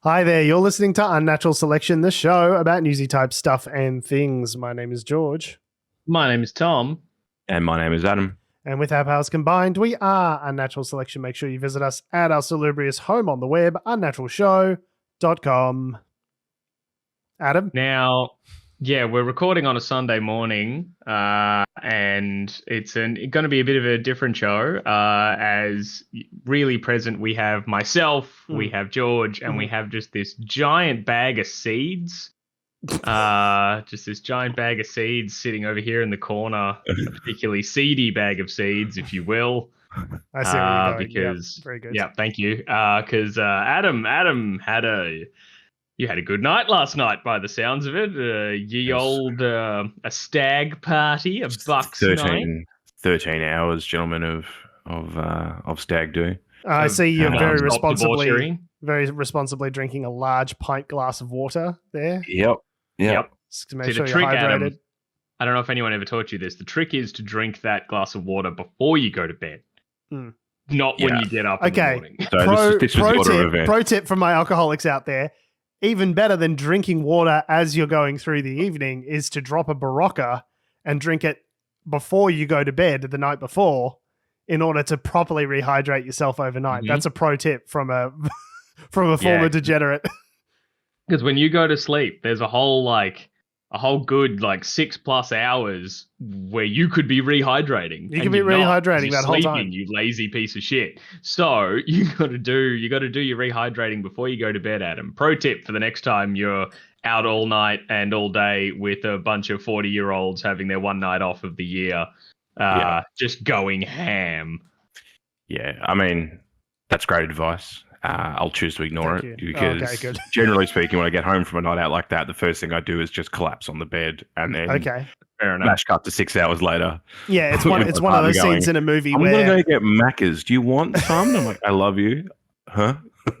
Hi there, you're listening to Unnatural Selection, the show about newsy type stuff and things. My name is George. My name is Tom. And my name is Adam. And with our powers combined, we are Unnatural Selection. Make sure you visit us at our salubrious home on the web, unnaturalshow.com. Adam? Now, we're recording on a Sunday morning, and it's going to be a bit of a different show. As really present, we have myself, we have George, and we have just this giant bag of seeds. Just this giant bag of seeds sitting over here in the corner, a particularly seedy bag of seeds, if you will. I see where you're going. Because, very good. Yeah, thank you. Because Adam You had a good night last night, by the sounds of it. A stag party, a bucks night. 13 hours, gentlemen, of stag do. I see you're very responsibly drinking a large pint glass of water there. Yep. Just to make sure you're hydrated. Adam, I don't know if anyone ever taught you this. The trick is to drink that glass of water before you go to bed. Not when you get up in the morning. So this was pro tip from my alcoholics out there. Even better than drinking water as you're going through the evening is to drop a Barocca and drink it before you go to bed the night before in order to properly rehydrate yourself overnight. That's a pro tip from a former degenerate. Because when you go to sleep, there's a whole good 6+ hours where you could be rehydrating. You could be rehydrating that whole time. You lazy piece of shit. So you got to do your rehydrating before you go to bed, Adam. Pro tip for the next time you're out all night and all day with a bunch of 40-year-olds having their one night off of the year, just going ham. Yeah, I mean, that's great advice. I'll choose to ignore it because generally speaking, when I get home from a night out like that, the first thing I do is just collapse on the bed and then fair enough. Flash cut to 6 hours later. Yeah, it's one of those scenes in a movie I'm where going to go get Macca's. Do you want some? I'm like, I love you. Huh?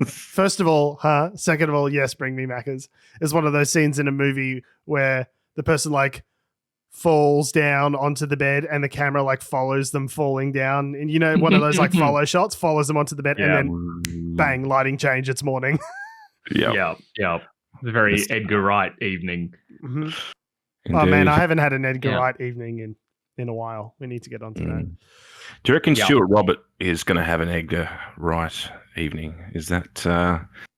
First of all, huh? Second of all, yes, bring me Macca's. It's one of those scenes in a movie where the person falls down onto the bed and the camera follows them falling down, and one of those follow shots follows them onto the bed and then bang, lighting change, it's morning. Yeah. It's a very Edgar Wright evening. Oh man, I haven't had an Edgar Wright evening in a while. We need to get onto that. Do you reckon Stuart Robert is going to have an Edgar Wright evening? Is that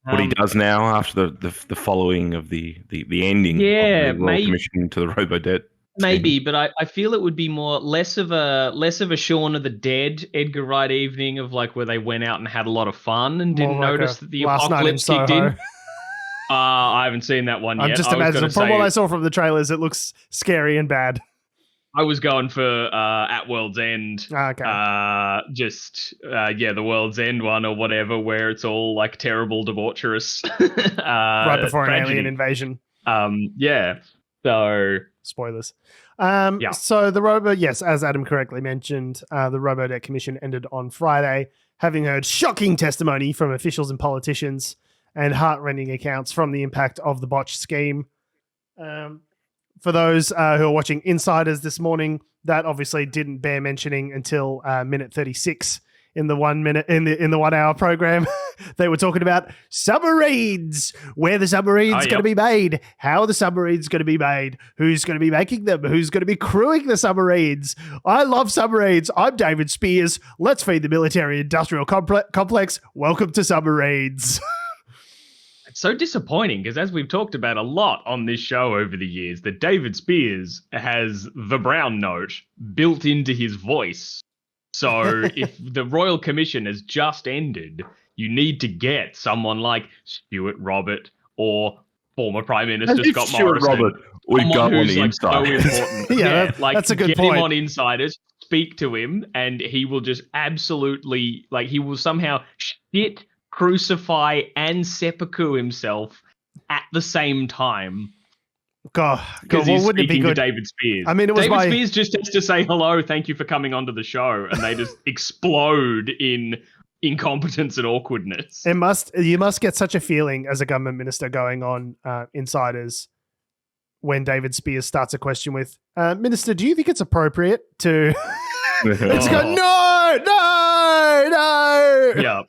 what he does now after the following of the ending of the Royal Commission to the Robodebt? Maybe, but I feel it would be less of a Shaun of the Dead Edgar Wright evening of where they went out and had a lot of fun and didn't notice that the apocalypse kicked in. I haven't seen that one yet. I'm just imagining from what I saw from the trailers, it looks scary and bad. I was going for At World's End. Okay. The World's End one or whatever, where it's all terrible, debaucherous. Right before an alien invasion. So spoilers. So the as Adam correctly mentioned, the Robodebt Commission ended on Friday, having heard shocking testimony from officials and politicians and heart-rending accounts from the impact of the botched scheme. For those who are watching Insiders this morning, that obviously didn't bear mentioning until minute 36 in the 1 minute in the 1 hour program. They were talking about submarines, where the submarines going to be made, how the submarines going to be made, who's going to be making them, who's going to be crewing the submarines. I love submarines. I'm David Spears. Let's feed the military-industrial complex. Welcome to submarines. It's so disappointing because, as we've talked about a lot on this show over the years, that David Spears has the brown note built into his voice. So if the Royal Commission has just ended, you need to get someone like Stuart Robert or former Prime Minister Scott Morrison. Robert, we got on the inside. So important. That's a good point. Get him on Insiders, speak to him, and he will just absolutely, he will somehow shit, crucify, and seppuku himself at the same time. God, wouldn't it be good? David Spears. I mean, David Spears just has to say hello, thank you for coming onto the show, and they just explode in incompetence and awkwardness. You must get such a feeling as a government minister going on Insiders when David Spears starts a question with, Minister, do you think it's appropriate to... It's go, no! Yeah.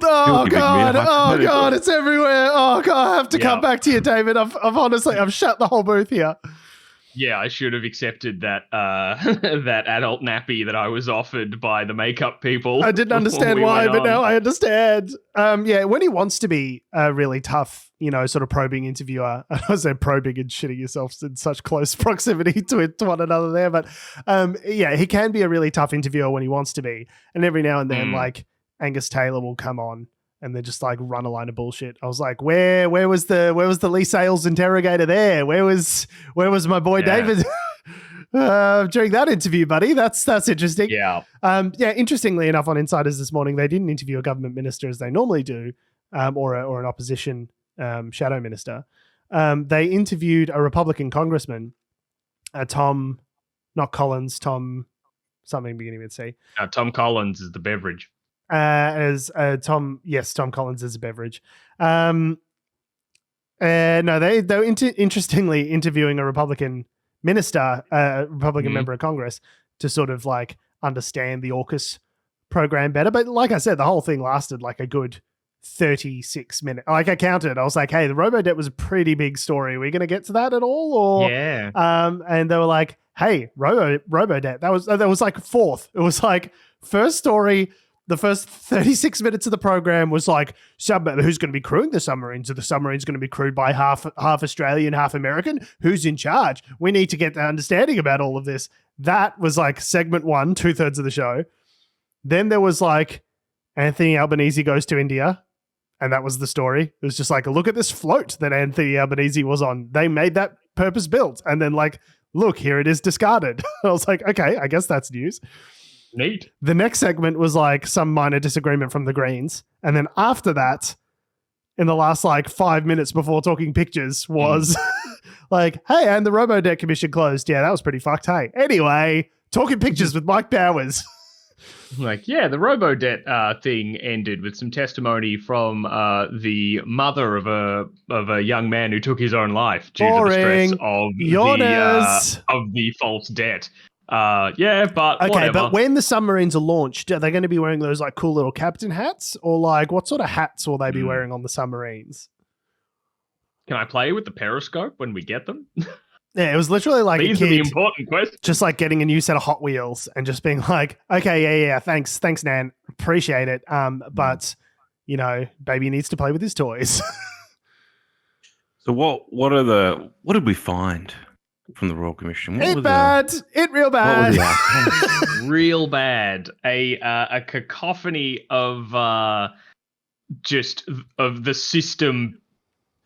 Oh God, it's everywhere. Oh God, I have to come back to you, David. I've honestly shut the whole booth here. Yeah, I should have accepted that that adult nappy that I was offered by the makeup people. I didn't understand why, but now I understand. When he wants to be a really tough, sort of probing interviewer, I said probing and shitting yourself in such close proximity to one another there, but he can be a really tough interviewer when he wants to be, and every now and then, like Angus Taylor will come on and then just like run a line of bullshit. I was like, where was the Lee Sales interrogator there? Where was my boy David during that interview, buddy? That's interesting. Yeah. Interestingly enough, on Insiders this morning, they didn't interview a government minister as they normally do, or an opposition shadow minister. They interviewed a Republican congressman, Tom, not Collins, Tom something beginning with C. Tom Collins is the beverage. Tom Collins is a beverage. No, they were interestingly interviewing a Republican minister, a Republican member of Congress, to sort of like understand the Aukus program better. But like I said, the whole thing lasted like a good 36 minutes. Like I counted, I was like, hey, the Robodebt was a pretty big story. Are we going to get to that at all? Or and they were like, hey, Robodebt. That was like fourth. It was like first story. The first 36 minutes of the program was like, who's going to be crewing the submarines? Are the submarines going to be crewed by half Australian, half American? Who's in charge? We need to get the understanding about all of this. That was like segment 1, 2/3 of the show. Then there was like Anthony Albanese goes to India, and that was the story. It was just like, look at this float that Anthony Albanese was on. They made that purpose built. And then like, look, here it is discarded. I was like, okay, I guess that's news. Neat. The next segment was like some minor disagreement from the Greens. And then after that, in the last like 5 minutes before talking pictures was like, hey, and the Robodebt Commission closed. Yeah, that was pretty fucked. Hey, anyway, talking pictures with Mike Bowers. Like, the Robodebt thing ended with some testimony from the mother of a young man who took his own life due to the stress of the false debt. But okay, whatever. But when the submarines are launched, are they going to be wearing those like cool little captain hats, or like what sort of hats will they be wearing on the submarines? Can I play with the periscope when we get them? Yeah, it was literally like these are the important questions. Just like getting a new set of Hot Wheels and just being like, okay, yeah, thanks, Nan, appreciate it. But baby needs to play with his toys. So what did we find from the Royal Commission? It real bad. Real bad. A cacophony of the system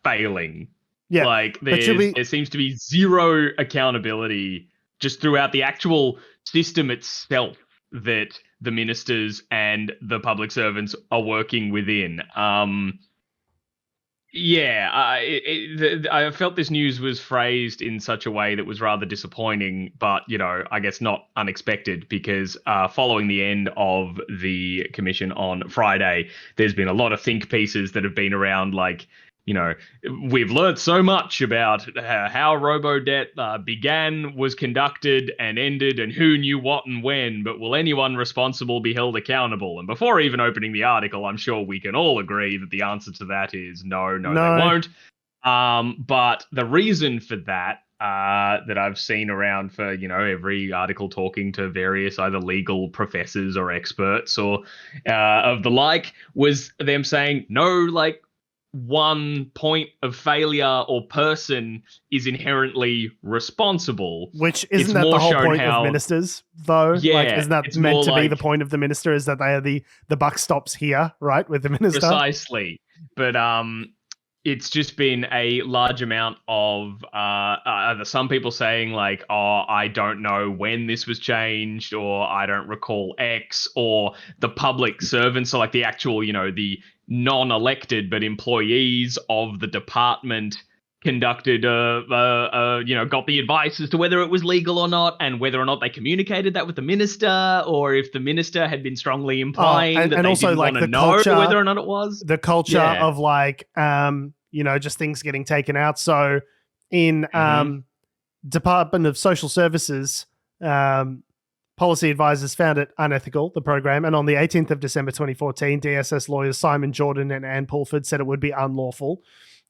failing. Yeah, like there seems to be zero accountability just throughout the actual system itself that the ministers and the public servants are working within. I felt this news was phrased in such a way that was rather disappointing, but, I guess not unexpected, because following the end of the commission on Friday, there's been a lot of think pieces that have been around like, we've learned so much about how Robodebt began, was conducted, and ended, and who knew what and when, but will anyone responsible be held accountable? And before even opening the article, I'm sure we can all agree that the answer to that is no, they won't. But the reason for that, that I've seen around for, every article talking to various either legal professors or experts or of the like, was them saying, no, one point of failure or person is inherently responsible. Which isn't that the whole point of ministers, though? Yeah, isn't that meant to be the point of the minister, is that they are the buck stops here, right, with the minister? Precisely. But it's just been a large amount of either some people saying like, oh, I don't know when this was changed, or I don't recall X, or the public servants, so like the actual, the non-elected but employees of the department conducted got the advice as to whether it was legal or not, and whether or not they communicated that with the minister, or if the minister had been strongly implying that they didn't want to know whether or not it was. The culture of like just things getting taken out. So in Department of Social Services, policy advisors found it unethical, the program, and on the 18th of December 2014, DSS lawyers Simon Jordan and Anne Pulford said it would be unlawful,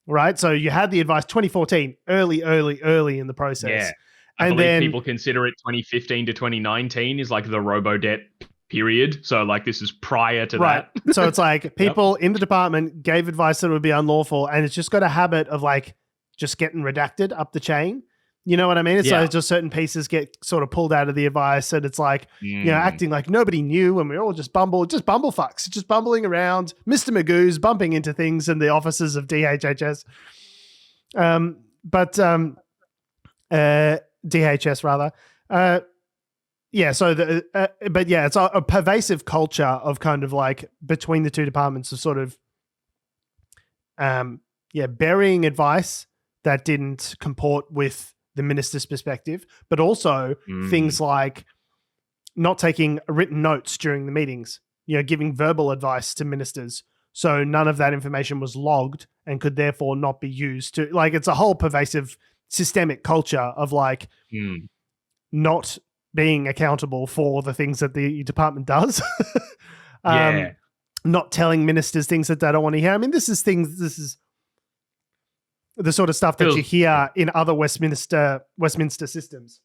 right? So you had the advice 2014, early in the process. Yeah. I believe people consider it 2015 to 2019 is like the Robodebt period. So like this is prior to that. So it's like people in the department gave advice that it would be unlawful, and it's just got a habit of like just getting redacted up the chain. You know what I mean? It's like just certain pieces get sort of pulled out of the advice, and it's like, you know, acting like nobody knew, and we're all just bumblefucks, just bumbling around, Mr. Magoo's bumping into things in the offices of DHHS. DHS rather. It's a pervasive culture of kind of like between the two departments of sort of, burying advice that didn't comport with the minister's perspective, but also things like not taking written notes during the meetings, you know, giving verbal advice to ministers. So none of that information was logged and could therefore not be used to, like, it's a whole pervasive systemic culture of like not being accountable for the things that the department does. Not telling ministers things that they don't want to hear. I mean, this is the sort of stuff that you hear in other Westminster systems,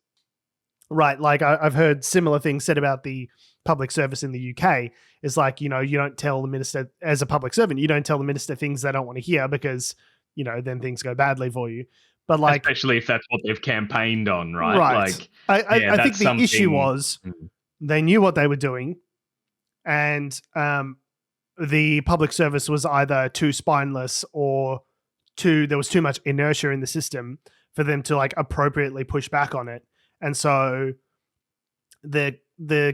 right? Like I've heard similar things said about the public service in the UK. It's like, you know, you don't tell the minister as a public servant, you don't tell the minister things they don't want to hear because, you know, then things go badly for you. But like, especially if that's what they've campaigned on, right? Like, I think the issue was they knew what they were doing, and the public service was either too spineless or there was too much inertia in the system for them to like appropriately push back on it. And so the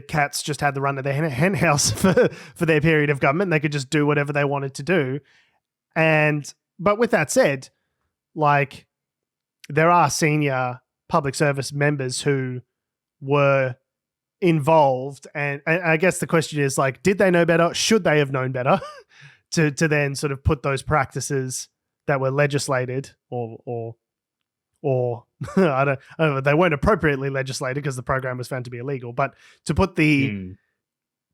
cats just had the run of their hen house for their period of government. They could just do whatever they wanted to do. But with that said, like, there are senior public service members who were involved. And I guess the question is like, did they know better? Should they have known better to then sort of put those practices that were legislated or I don't know, they weren't appropriately legislated because the program was found to be illegal, but to put the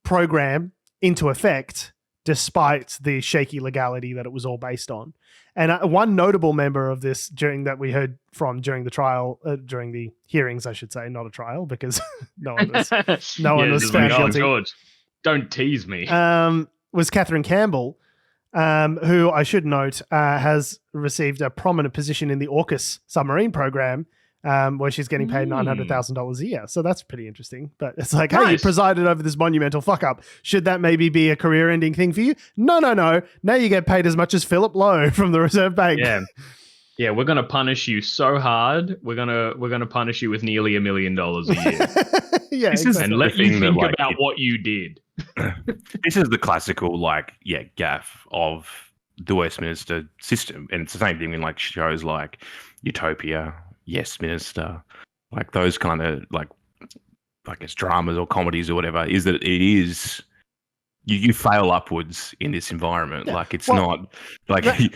program into effect despite the shaky legality that it was all based on. And one notable member of this during the trial, during the hearings, I should say, not a trial, because no one was found guilty. George, don't tease me. Was Catherine Campbell, who I should note has received a prominent position in the Aukus submarine program, where she's getting paid $900,000 a year. So that's pretty interesting. But it's like, hey, you presided over this monumental fuck up. Should that maybe be a career-ending thing for you? No. Now you get paid as much as Philip Lowe from the Reserve Bank. Yeah, we're gonna punish you so hard. We're gonna punish you with nearly $1 million a year. Exactly. And let you think about what you did. This is the classical gaffe of the Westminster system, and it's the same thing in like shows like Utopia, Yes Minister, like those kind of like I guess dramas or comedies or whatever. Is that it is you fail upwards in this environment. Yeah. Like it's not like you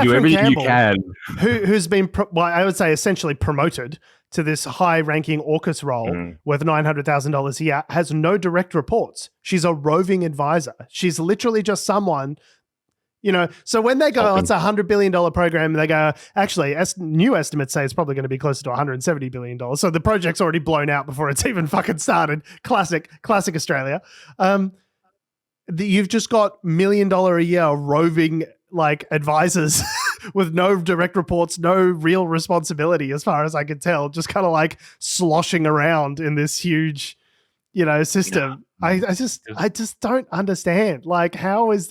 do everything Campbell, you can. Who's been I would say essentially promoted to this high-ranking Aukus role worth $900,000 a year, has no direct reports. She's a roving advisor. She's literally just someone, you know. So when they go, it's a $100 billion program, they go, actually, new estimates say it's probably going to be closer to $170 billion. So the project's already blown out before it's even fucking started. Classic Australia. You've just got $1 million a year roving like advisors with no direct reports, no real responsibility as far as I can tell, just kind of like sloshing around in this huge, you know, system. Yeah. I just don't understand. Like, how has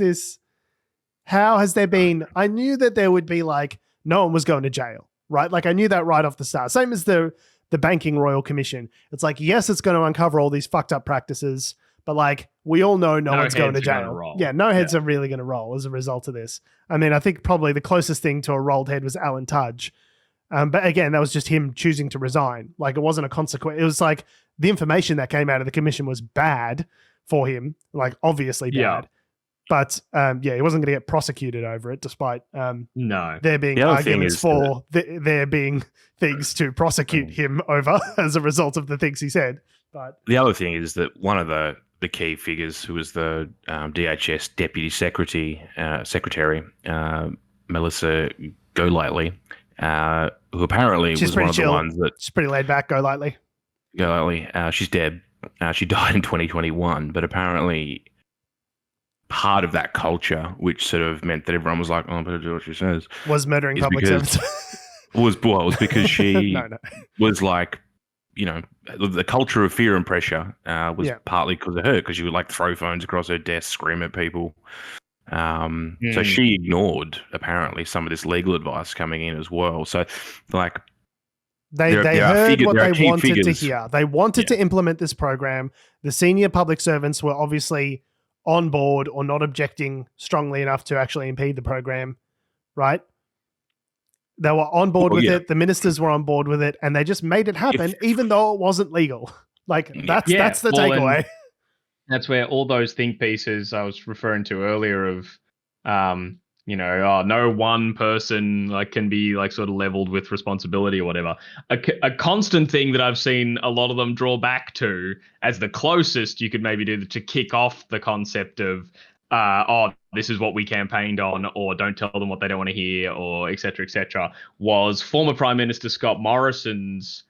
there been, I knew that there would be like, no one was going to jail, right? Like I knew that right off the start. Same as the Banking Royal Commission. It's like, yes, it's going to uncover all these fucked up practices, but like, we all know no one's going to jail. Yeah, no heads are really going to roll as a result of this. I mean, I think probably the closest thing to a rolled head was Alan Tudge. But again, that was just him choosing to resign. Like it wasn't a consequence. It was like the information that came out of the commission was bad for him, like obviously bad. Yeah. But he wasn't going to get prosecuted over it, despite there being arguments for there being things to prosecute him over as a result of the things he said. But the other thing is that one of the key figures, who was the DHS Deputy Secretary, Melissa Golightly, who apparently was one of the ones that... She's pretty laid back, Golightly. She's dead. She died in 2021, but apparently part of that culture, which sort of meant that everyone was like, "Oh, I better do what she says," was murdering public servants. was because she was like, the culture of fear and pressure was partly because of her, because she would like throw phones across her desk, scream at people. So she ignored apparently some of this legal advice coming in as well. So like they heard what they wanted to hear. They wanted to implement this program. The senior public servants were obviously on board or not objecting strongly enough to actually impede the program, right? They were on board with it. The ministers were on board with it, and they just made it happen, even though it wasn't legal. Like that's the takeaway. That's where all those think pieces I was referring to earlier of, no one person can be sort of leveled with responsibility or whatever. A constant thing that I've seen a lot of them draw back to as the closest you could maybe do to kick off the concept of, this is what we campaigned on, or don't tell them what they don't want to hear, or et cetera, was former Prime Minister Scott Morrison's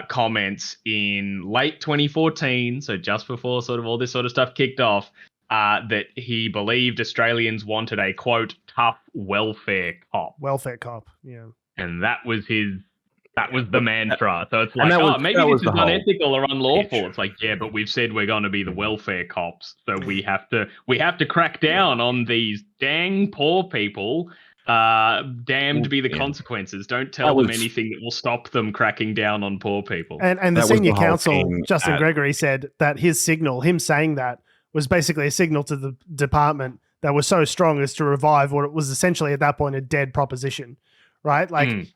comments in late 2014, so just before sort of all this sort of stuff kicked off, that he believed Australians wanted a, quote, tough welfare cop. Welfare cop, yeah. And that was the mantra. So it's like, maybe this is unethical or unlawful. It's like, yeah, but we've said we're going to be the welfare cops, so we have to crack down on these dang poor people. Damned be the consequences. Don't tell them anything that will stop them cracking down on poor people. And the senior counsel, Justin Gregory, said that his signal, him saying that, was basically a signal to the department that was so strong as to revive what was essentially at that point a dead proposition, right?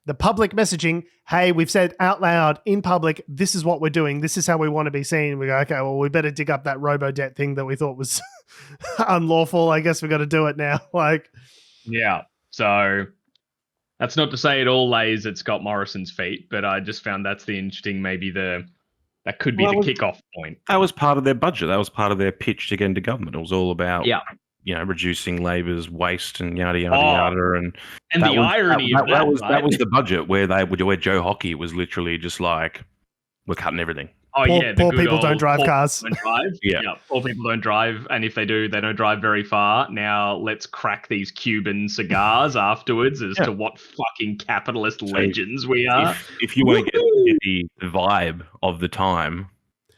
The public messaging, hey, we've said out loud in public, this is what we're doing. This is how we want to be seen. We go, okay, well, we better dig up that Robodebt thing that we thought was unlawful. I guess we got to do it now. Yeah. So that's not to say it all lays at Scott Morrison's feet, but I just found that's the interesting, that could be the kickoff point. That was part of their budget. That was part of their pitch to get into government. It was all about, reducing labour's waste and yada yada yada. And the irony of that was the budget where Joe Hockey was literally just like, we're cutting everything. Poor people don't drive cars. Poor people don't drive, and if they do, they don't drive very far. Now let's crack these Cuban cigars afterwards as to what fucking capitalist legends we are. If you want to get the vibe of the time,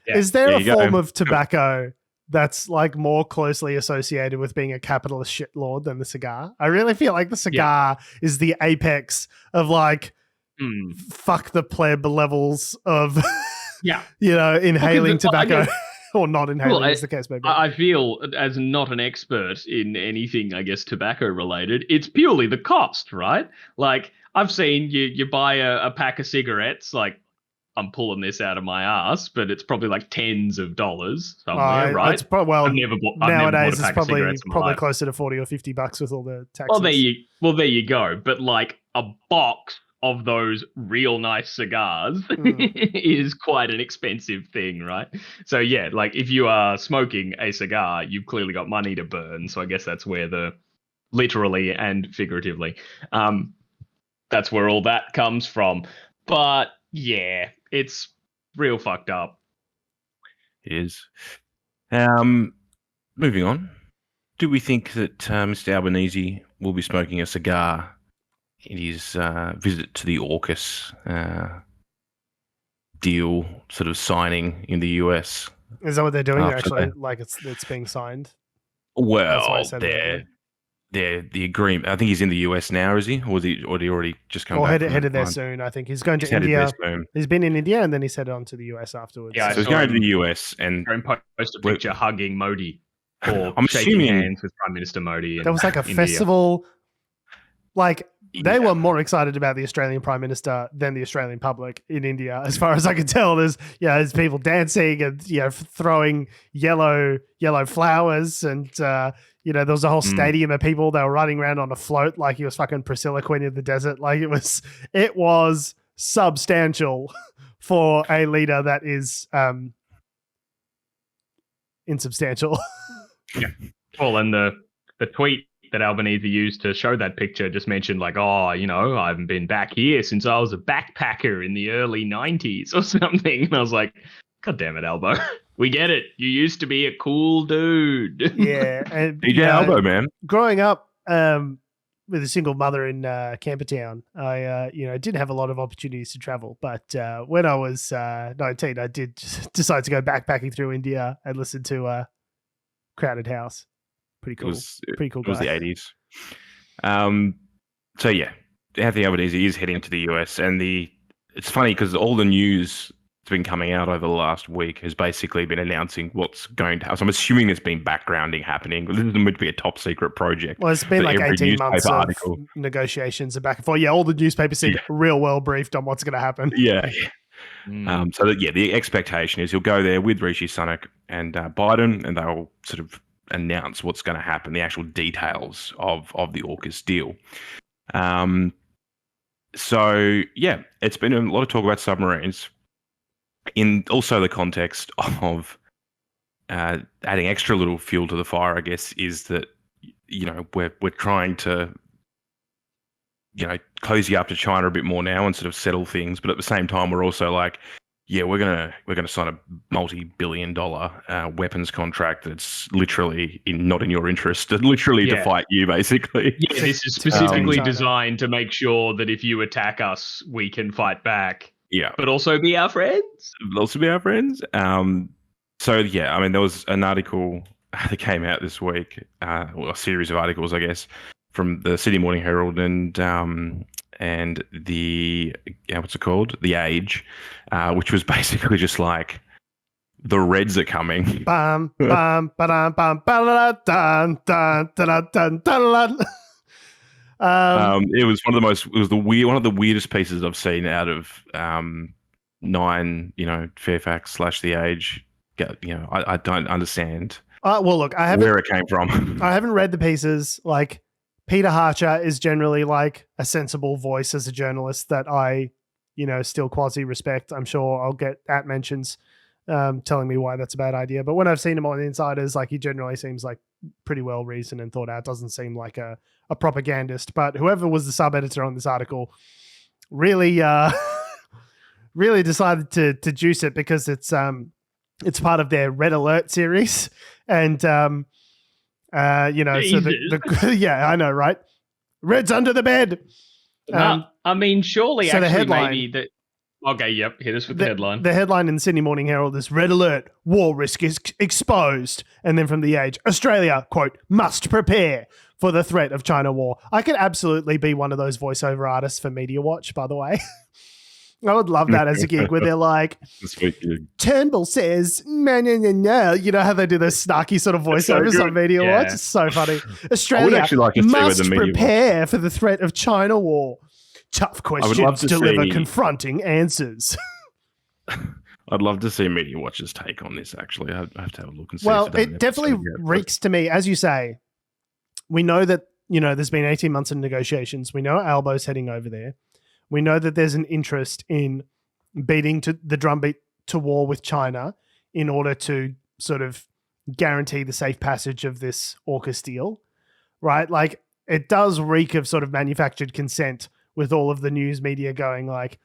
is there a form of tobacco that's more closely associated with being a capitalist shitlord than the cigar? I really feel like the cigar is the apex of fuck the pleb levels of inhaling tobacco or not inhaling, as the case may be. I feel, as not an expert in anything, I guess, tobacco related, it's purely the cost, right? I've seen you buy a pack of cigarettes, I'm pulling this out of my ass, but it's probably tens of dollars somewhere, right? It's nowadays it's probably closer to $40 or $50 with all the taxes. Well, there you go. But a box of those real nice cigars is quite an expensive thing, right? So yeah, if you are smoking a cigar, you've clearly got money to burn. So I guess that's where literally and figuratively, that's where all that comes from. But yeah, it's real fucked up. It is. Moving on. Do we think that Mr. Albanese will be smoking a cigar in his visit to the Aukus deal sort of signing in the US? Is that what they're doing actually? It's being signed? Well, the agreement. I think he's in the US now, is he? Or did he already just come back? Headed there soon. I think he's going to India. He's been in India and then he's headed on to the US afterwards. Yeah, so he's going to the US and post a picture hugging Modi or shaking hands with Prime Minister Modi. There was a festival. They were more excited about the Australian Prime Minister than the Australian public in India, as far as I could tell. There's people dancing and throwing yellow flowers, and there was a whole stadium of people that were running around on a float like he was fucking Priscilla, Queen of the Desert. It was substantial for a leader that is insubstantial. Yeah. Well, and the tweet that Albanese used to show that picture just mentioned like, I haven't been back here since I was a backpacker in the early 90s or something. And I was like, God damn it, Albo. We get it. You used to be a cool dude. Yeah. And, DJ Albo, man. Growing up with a single mother in Campertown, I didn't have a lot of opportunities to travel. But when I was 19, I did decide to go backpacking through India and listen to Crowded House. Pretty cool. Pretty cool guy. It was the 80s. So yeah, Anthony Albanese is heading to the US, and it's funny because all the news that's been coming out over the last week has basically been announcing what's going to happen. So I'm assuming there's been backgrounding happening. This is going to be a top secret project. Well, it's been like 18 months of negotiations and back and forth. Yeah, all the newspapers seem real well briefed on what's going to happen. Yeah. The expectation is he'll go there with Rishi Sunak and Biden, and they'll sort of announce what's going to happen, the actual details of the Aukus deal. It's been a lot of talk about submarines in also the context of adding extra little fuel to the fire, I guess, is that, we're trying to, cozy up to China a bit more now and sort of settle things. But at the same time, we're also like, we're gonna sign a multi-billion-dollar weapons contract that's literally not in your interest, literally to fight you, basically. Yeah, this is specifically designed to make sure that if you attack us, we can fight back. Yeah, but also be our friends. There was an article that came out this week, a series of articles, I guess, from the Sydney Morning Herald and the what's it called? The Age, which was basically just like the Reds are coming. Bam, bam, ba-dum, bam, ba-da-dun, dun, dun, dun, dun, dun. It was one of the weirdest pieces I've seen out of Nine, Fairfax / The Age. I don't understand. Well, look, I haven't where it came from. I haven't read the pieces. Like, Peter Harcher is generally like a sensible voice as a journalist that I, still quasi respect. I'm sure I'll get mentions telling me why that's a bad idea. But when I've seen him on Insiders, like, he generally seems like pretty well reasoned and thought out. Doesn't seem like a propagandist. But whoever was the sub editor on this article really really decided to juice it because it's part of their Red Alert series. And yeah, I know, right? Red's under the bed. Surely, so actually, the headline, maybe that. Okay, yep. Hit us with the headline. The headline in the Sydney Morning Herald is Red Alert: War risk is exposed. And then from The Age, Australia, quote, must prepare for the threat of China war. I could absolutely be one of those voiceover artists for Media Watch, by the way. I would love that as a gig where they're like, Turnbull says, no. You know how they do those snarky sort of voiceovers on Media Watch? It's so funny. Australia must prepare for the threat of China war. Tough questions deliver confronting answers. I'd love to see Media Watch's take on this, actually. I have to have a look and see. Well, it definitely reeks to me, as you say. We know that, there's been 18 months of negotiations. We know Albo's heading over there. We know that there's an interest in beating to the drumbeat to war with China in order to sort of guarantee the safe passage of this Aukus deal, right? Like, it does reek of sort of manufactured consent with all of the news media going like,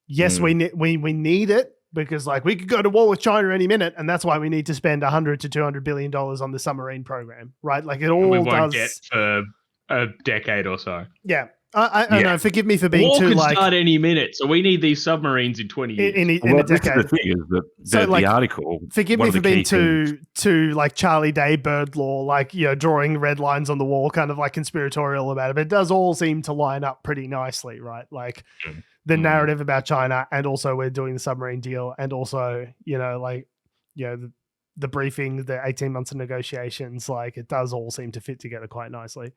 yes, we need it because like we could go to war with China any minute, and that's why we need to spend $100 to $200 billion on the submarine program, right? Like it all we won't get for a decade or so. Yeah. I know. Forgive me for being war too could like. Start any minute, so we need these submarines in 20 years. In a decade. The thing is that the article. Forgive me for being too like Charlie Day bird law, like drawing red lines on the wall, kind of like conspiratorial about it. But it does all seem to line up pretty nicely, right? Like the narrative about China, and also we're doing the submarine deal, and also the briefing, the 18 months of negotiations. Like it does all seem to fit together quite nicely.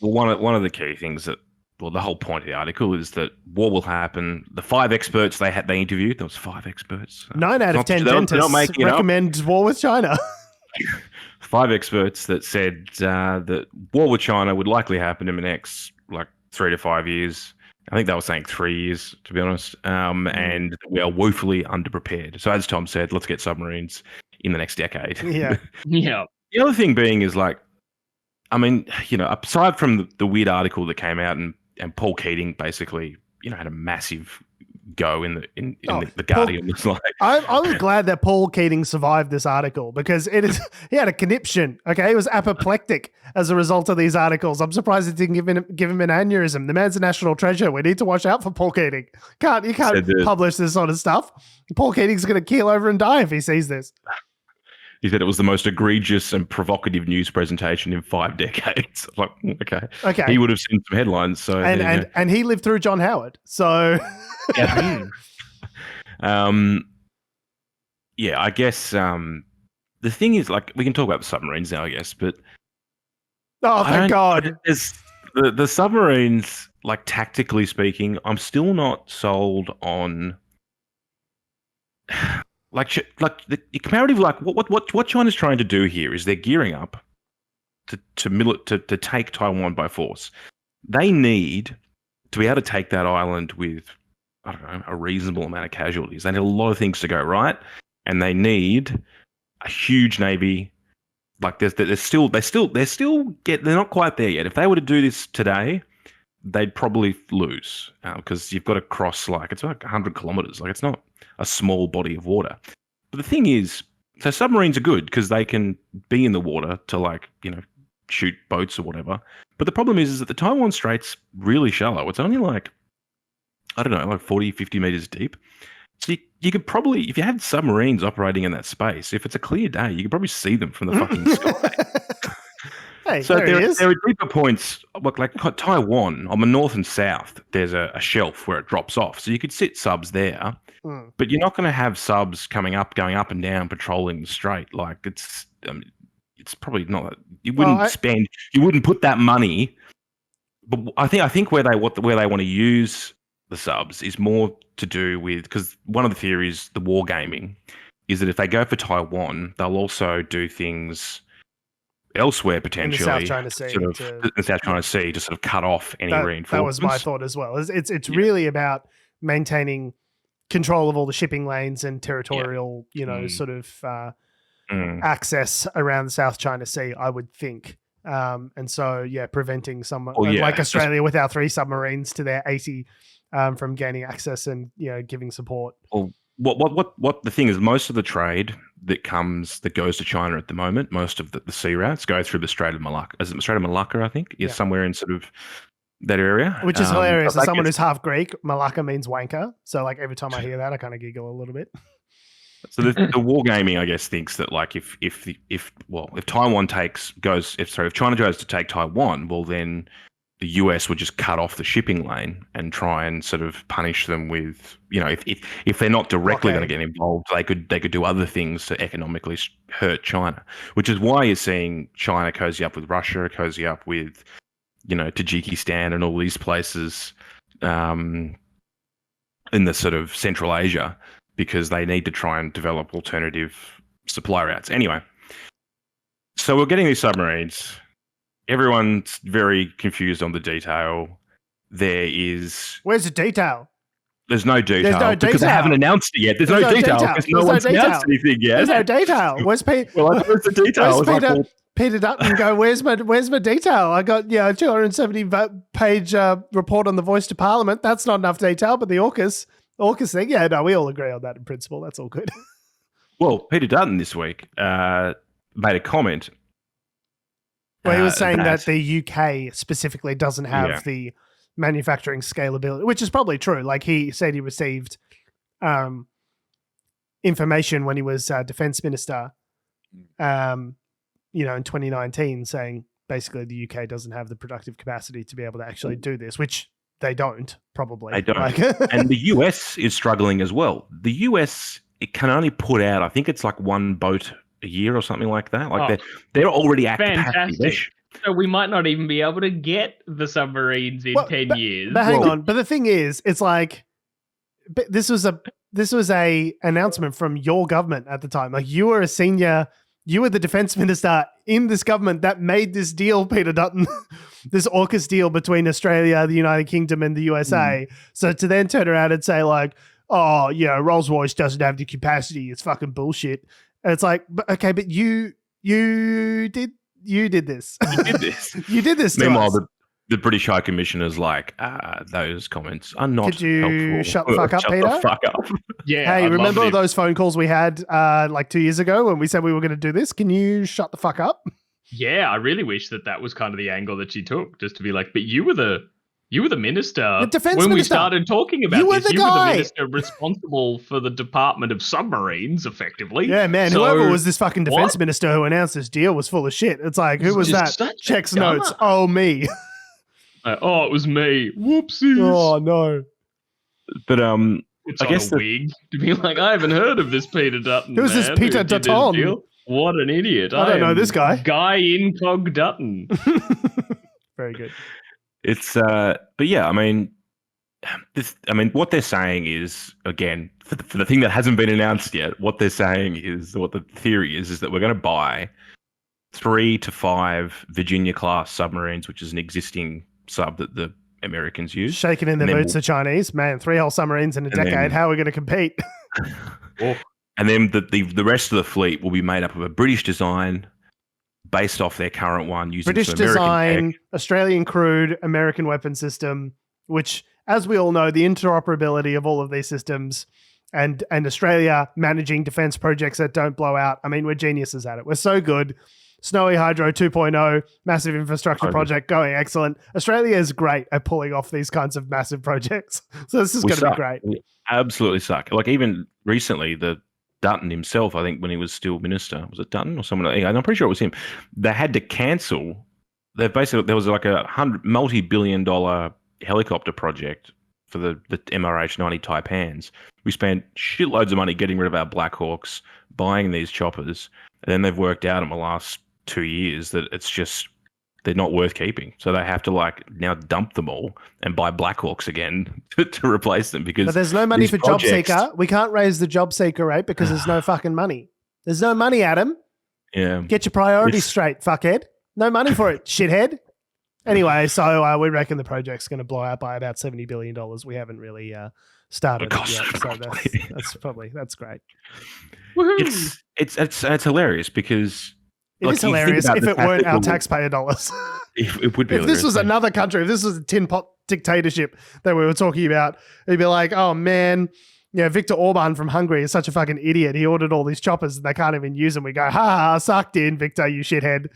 Well, one of the key things that. Well, the whole point of the article is that war will happen. The 5 experts they interviewed, there was 5 experts. 9 out of 10 dentists recommend war with China. 5 experts that said that war with China would likely happen in the next 3 to 5 years. I think they were saying 3 years, to be honest. And we are woefully underprepared. So as Tom said, let's get submarines in the next decade. Yeah. Yeah. The other thing being is like, I mean, aside from the weird article that came out and Paul Keating basically, had a massive go in the Guardian. Was like, I was glad that Paul Keating survived this article because he had a conniption. Okay, he was apoplectic as a result of these articles. I'm surprised it didn't give him an aneurysm. The man's a national treasure. We need to watch out for Paul Keating. You can't publish this sort of stuff. Paul Keating's going to keel over and die if he sees this. He said it was the most egregious and provocative news presentation in 5 decades. Like, okay. He would have seen some headlines. So and he lived through John Howard. So yeah. I guess the thing is, like, we can talk about the submarines now, I guess, but thank God. The submarines, like, tactically speaking, I'm still not sold on. Like the comparative, like what China's trying to do here is they're gearing up to take Taiwan by force. They need to be able to take that island with, I don't know, a reasonable amount of casualties. They need a lot of things to go right, and they need a huge navy. Like they're not quite there yet. If they were to do this today, they'd probably lose because you've got to cross it's like 100 kilometers. Like, it's not a small body of water. But the thing is, so submarines are good because they can be in the water to shoot boats or whatever. But the problem is that the Taiwan Strait's really shallow. It's only 40, 50 meters deep. So you could probably, if you had submarines operating in that space, if it's a clear day, you could probably see them from the fucking sky. Hey, so there are deeper points, like Taiwan, on the north and south, there's a shelf where it drops off. So you could sit subs there, but you're not going to have subs going up and down, patrolling the strait. Like, it's probably not. You wouldn't put that money. But I think where they want to use the subs is more to do with, because one of the theories, the wargaming, is that if they go for Taiwan, they'll also do things elsewhere potentially in the South China Sea to sort of cut off any reinforcements. That was my thought as well. It's really about maintaining control of all the shipping lanes and territorial, access around the South China Sea, I would think. And so, preventing someone like Australia with our 3 submarines to their 80 from gaining access and, giving support. Well, what the thing is, most of the trade that goes to China at the moment, most of the sea routes go through the Strait of Malacca. Is it Strait of Malacca, I think? Is somewhere in sort of that area. Which is hilarious. As someone who's half Greek, Malacca means wanker. So every time I hear that, I kind of giggle a little bit. So the wargaming, I guess, thinks that if China goes to take Taiwan, well then the US would just cut off the shipping lane and try and sort of punish them with, if they're not directly going to get involved, they could do other things to economically hurt China, which is why you're seeing China cozy up with Russia, cozy up with, Tajikistan and all these places in the sort of Central Asia, because they need to try and develop alternative supply routes. Anyway, so we're getting these submarines. Everyone's very confused on the detail. Where's the detail? There's no detail because they haven't announced it yet. There's no detail because no one's announced anything yet. There's no detail. Where's Pete? Where's the detail? Where's Peter Dutton go, where's my detail? I got a 270-page report on the Voice to Parliament. That's not enough detail, but the Aukus thing, we all agree on that in principle. That's all good. Well, Peter Dutton this week made a comment. Well, he was saying that the UK specifically doesn't have the manufacturing scalability, which is probably true. Like, he said he received information when he was defense minister, in 2019, saying basically the UK doesn't have the productive capacity to be able to actually do this, which they don't, probably. They don't. And the US is struggling as well. The US, it can only put out, I think it's like 1 boat a year or something like that. Like, they're already at capacity. So we might not even be able to get the submarines in 10 years. But hang on. But the thing is, it's like, this was a announcement from your government at the time. Like, you were a senior You were the defense minister in this government that made this deal, Peter Dutton, this AUKUS deal between Australia, the United Kingdom, and the USA. So to then turn around and say like, oh, yeah, Rolls-Royce doesn't have the capacity, it's fucking bullshit. And it's like, okay, but you did this. You did this. You did this. Meanwhile, the British High Commissioner's like, those comments are not Could you helpful. shut the fuck up, Peter? Shut the fuck up. Yeah. Hey, remember those phone calls we had like 2 years ago when we said we were going to do this? Can you shut the fuck up? Yeah, I really wish that was kind of the angle that she took, just to be like, but you were the minister. The defense when minister. We started talking about You were this. the You were guy. the minister responsible for the Department of Submarines, effectively. Yeah, man. So, Whoever was this fucking defense what? minister who announced this deal was full of shit. It's like, who was Just that? such a Checks dumber. notes. Oh, me. Oh, it was me. Whoopsies. Oh, no. But It's I on guess a wig to be like, I haven't heard of this Peter Dutton. Who's this man Peter who did this Dutton? deal. What an idiot. I don't know am this guy. Guy Incog Dutton. Very good. it's but yeah, I mean, what they're saying is, again, for the thing that hasn't been announced yet, what they're saying is, what the theory is that we're going to buy 3 to 5 Virginia-class submarines, which is an existing sub that the Americans use. Shaking in their boots, the Chinese. Man, 3 whole submarines in a decade. then- How are we going to compete? And then the rest of the fleet will be made up of a British design based off their current one, using British some American design, tech. Australian crewed, American weapon system, which, as we all know, the interoperability of all of these systems and Australia managing defense projects that don't blow out. I mean, we're geniuses at it. We're so good. Snowy Hydro 2.0, massive infrastructure project going excellent. Australia is great at pulling off these kinds of massive projects. So this is going to be great. We absolutely suck. Like even recently, the Dutton himself, I think when he was still minister, was it Dutton or someone? I'm pretty sure it was him. They had to cancel. There was like a multi-billion-dollar helicopter project for the MRH-90 Taipans. We spent shitloads of money getting rid of our Black Hawks, buying these choppers, and then they've worked out in the last 2 years that it's just, they're not worth keeping. So they have to like now dump them all and buy Black Hawks again to replace them, because But there's no money these for projects- JobSeeker. We can't raise the JobSeeker rate because there's no fucking money. There's no money, Adam. Yeah. Get your priorities straight, fuckhead. No money for it, shithead. Anyway, so we reckon the project's going to blow out by about $70 billion. We haven't really started it yet, so that's great. It's hilarious because It's hilarious if it weren't our taxpayer dollars. It would be. If this was another country, if this was a tin pot dictatorship that we were talking about, it'd be like, oh man, Viktor Orban from Hungary is such a fucking idiot. He ordered all these choppers and they can't even use them. We go, ha, sucked in, Victor, you shithead.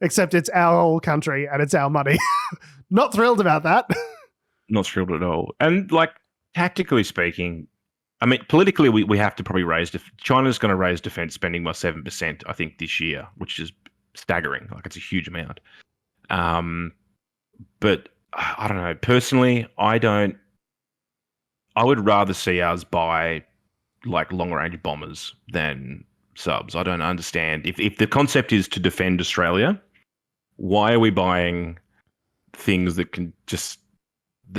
Except it's our whole country and it's our money. Not thrilled about that. Not thrilled at all. And like tactically speaking, I mean, politically, we have to probably raise. China's going to raise defense spending by 7%, I think, this year, which is staggering. Like it's a huge amount. But I don't know. Personally, I would rather see us buy like long range bombers than subs. I don't understand. If the concept is to defend Australia, why are we buying things that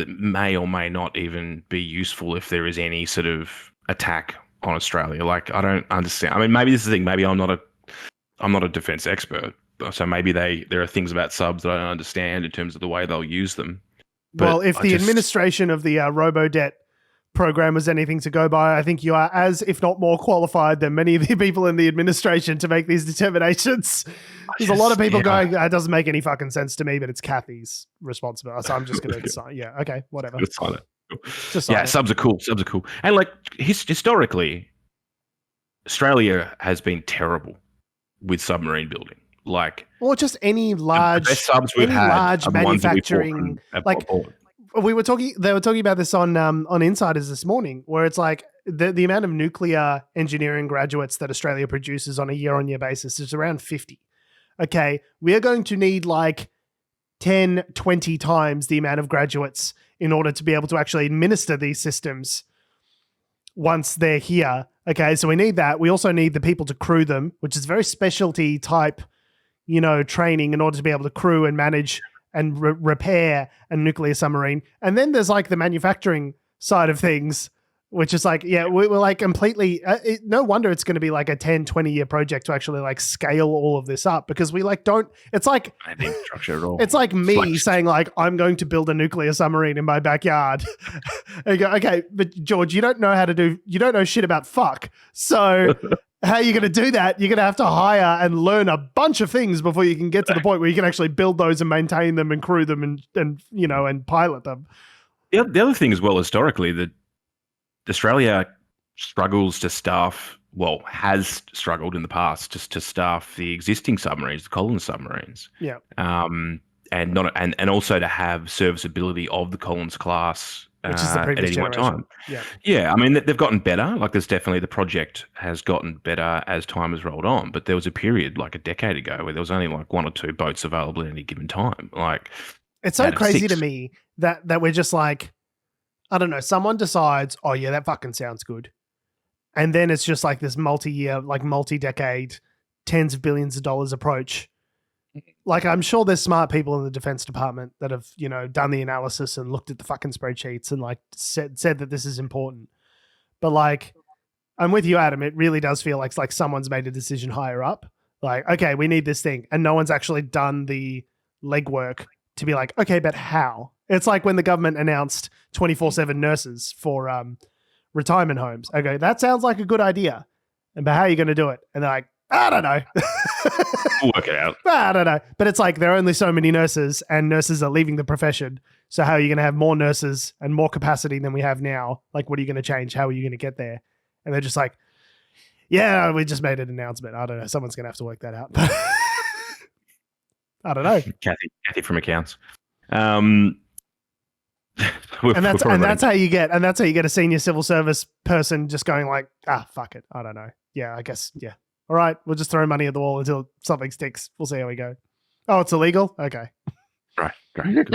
may or may not even be useful if there is any sort of attack on Australia? Like, I don't understand. I mean, maybe this is the thing. Maybe I'm not a defense expert, so maybe there are things about subs that I don't understand in terms of the way they'll use them. But well, if the administration of the Robodebt program was anything to go by, I think you are as, if not more qualified than many of the people in the administration to make these determinations. There's a lot of people going, it doesn't make any fucking sense to me, but it's Kathy's responsibility. So I'm just going to sign. Yeah. Okay. Whatever. Let's sign it. Just sign it. Subs are cool. Subs are cool. And like historically, Australia has been terrible with submarine building. Like, or just any large, the best subs we've had large are the ones that we manufacturing, bought like, they were talking about this on Insiders this morning, where it's like the amount of nuclear engineering graduates that Australia produces on a year-on-year basis is around 50. Okay, we are going to need like 10, 20 times the amount of graduates in order to be able to actually administer these systems once they're here. Okay, so we need that. We also need the people to crew them, which is very specialty type, training in order to be able to crew and manage and repair a nuclear submarine. And then there's like the manufacturing side of things which is like, yeah, we're like completely, no wonder it's going to be like a 10, 20-year project to actually like scale all of this up, because we like don't, it's like, I think structure at all. It's like me saying like, I'm going to build a nuclear submarine in my backyard. And you go, okay, but George, you don't know shit about fuck. So how are you going to do that? You're going to have to hire and learn a bunch of things before you can get to the point where you can actually build those and maintain them and crew them and pilot them. The other thing as well, historically, that Australia struggles to staff, has struggled in the past just to staff the existing submarines, the Collins submarines. Yeah. And also to have serviceability of the Collins class, which is the previous at any one generation. time. Yeah. I mean, they've gotten better. Like, there's definitely, the project has gotten better as time has rolled on. But there was a period like a decade ago where there was only like 1 or 2 boats available at any given time. Like, it's so crazy to me that we're just like, I don't know, someone decides, oh yeah, that fucking sounds good. And then it's just like this multi-year, like multi-decade, tens of billions of dollars approach. Like, I'm sure there's smart people in the Defense Department that have, done the analysis and looked at the fucking spreadsheets and like said that this is important. But like, I'm with you, Adam. It really does feel like someone's made a decision higher up. Like, okay, we need this thing. And no one's actually done the legwork to be like, okay, but how? It's like when the government announced 24/7 nurses for retirement homes. I go, that sounds like a good idea. But how are you going to do it? And they're like, I don't know. We'll work it out. I don't know. But it's like there are only so many nurses and nurses are leaving the profession. So how are you going to have more nurses and more capacity than we have now? Like, what are you going to change? How are you going to get there? And they're just like, yeah, we just made an announcement. I don't know. Someone's going to have to work that out. I don't know. Kathy from accounts. That's how you get a senior civil service person just going like, fuck it. I don't know. Yeah, I guess. Yeah. All right. We'll just throw money at the wall until something sticks. We'll see how we go. Oh, it's illegal? Okay. Right. Great.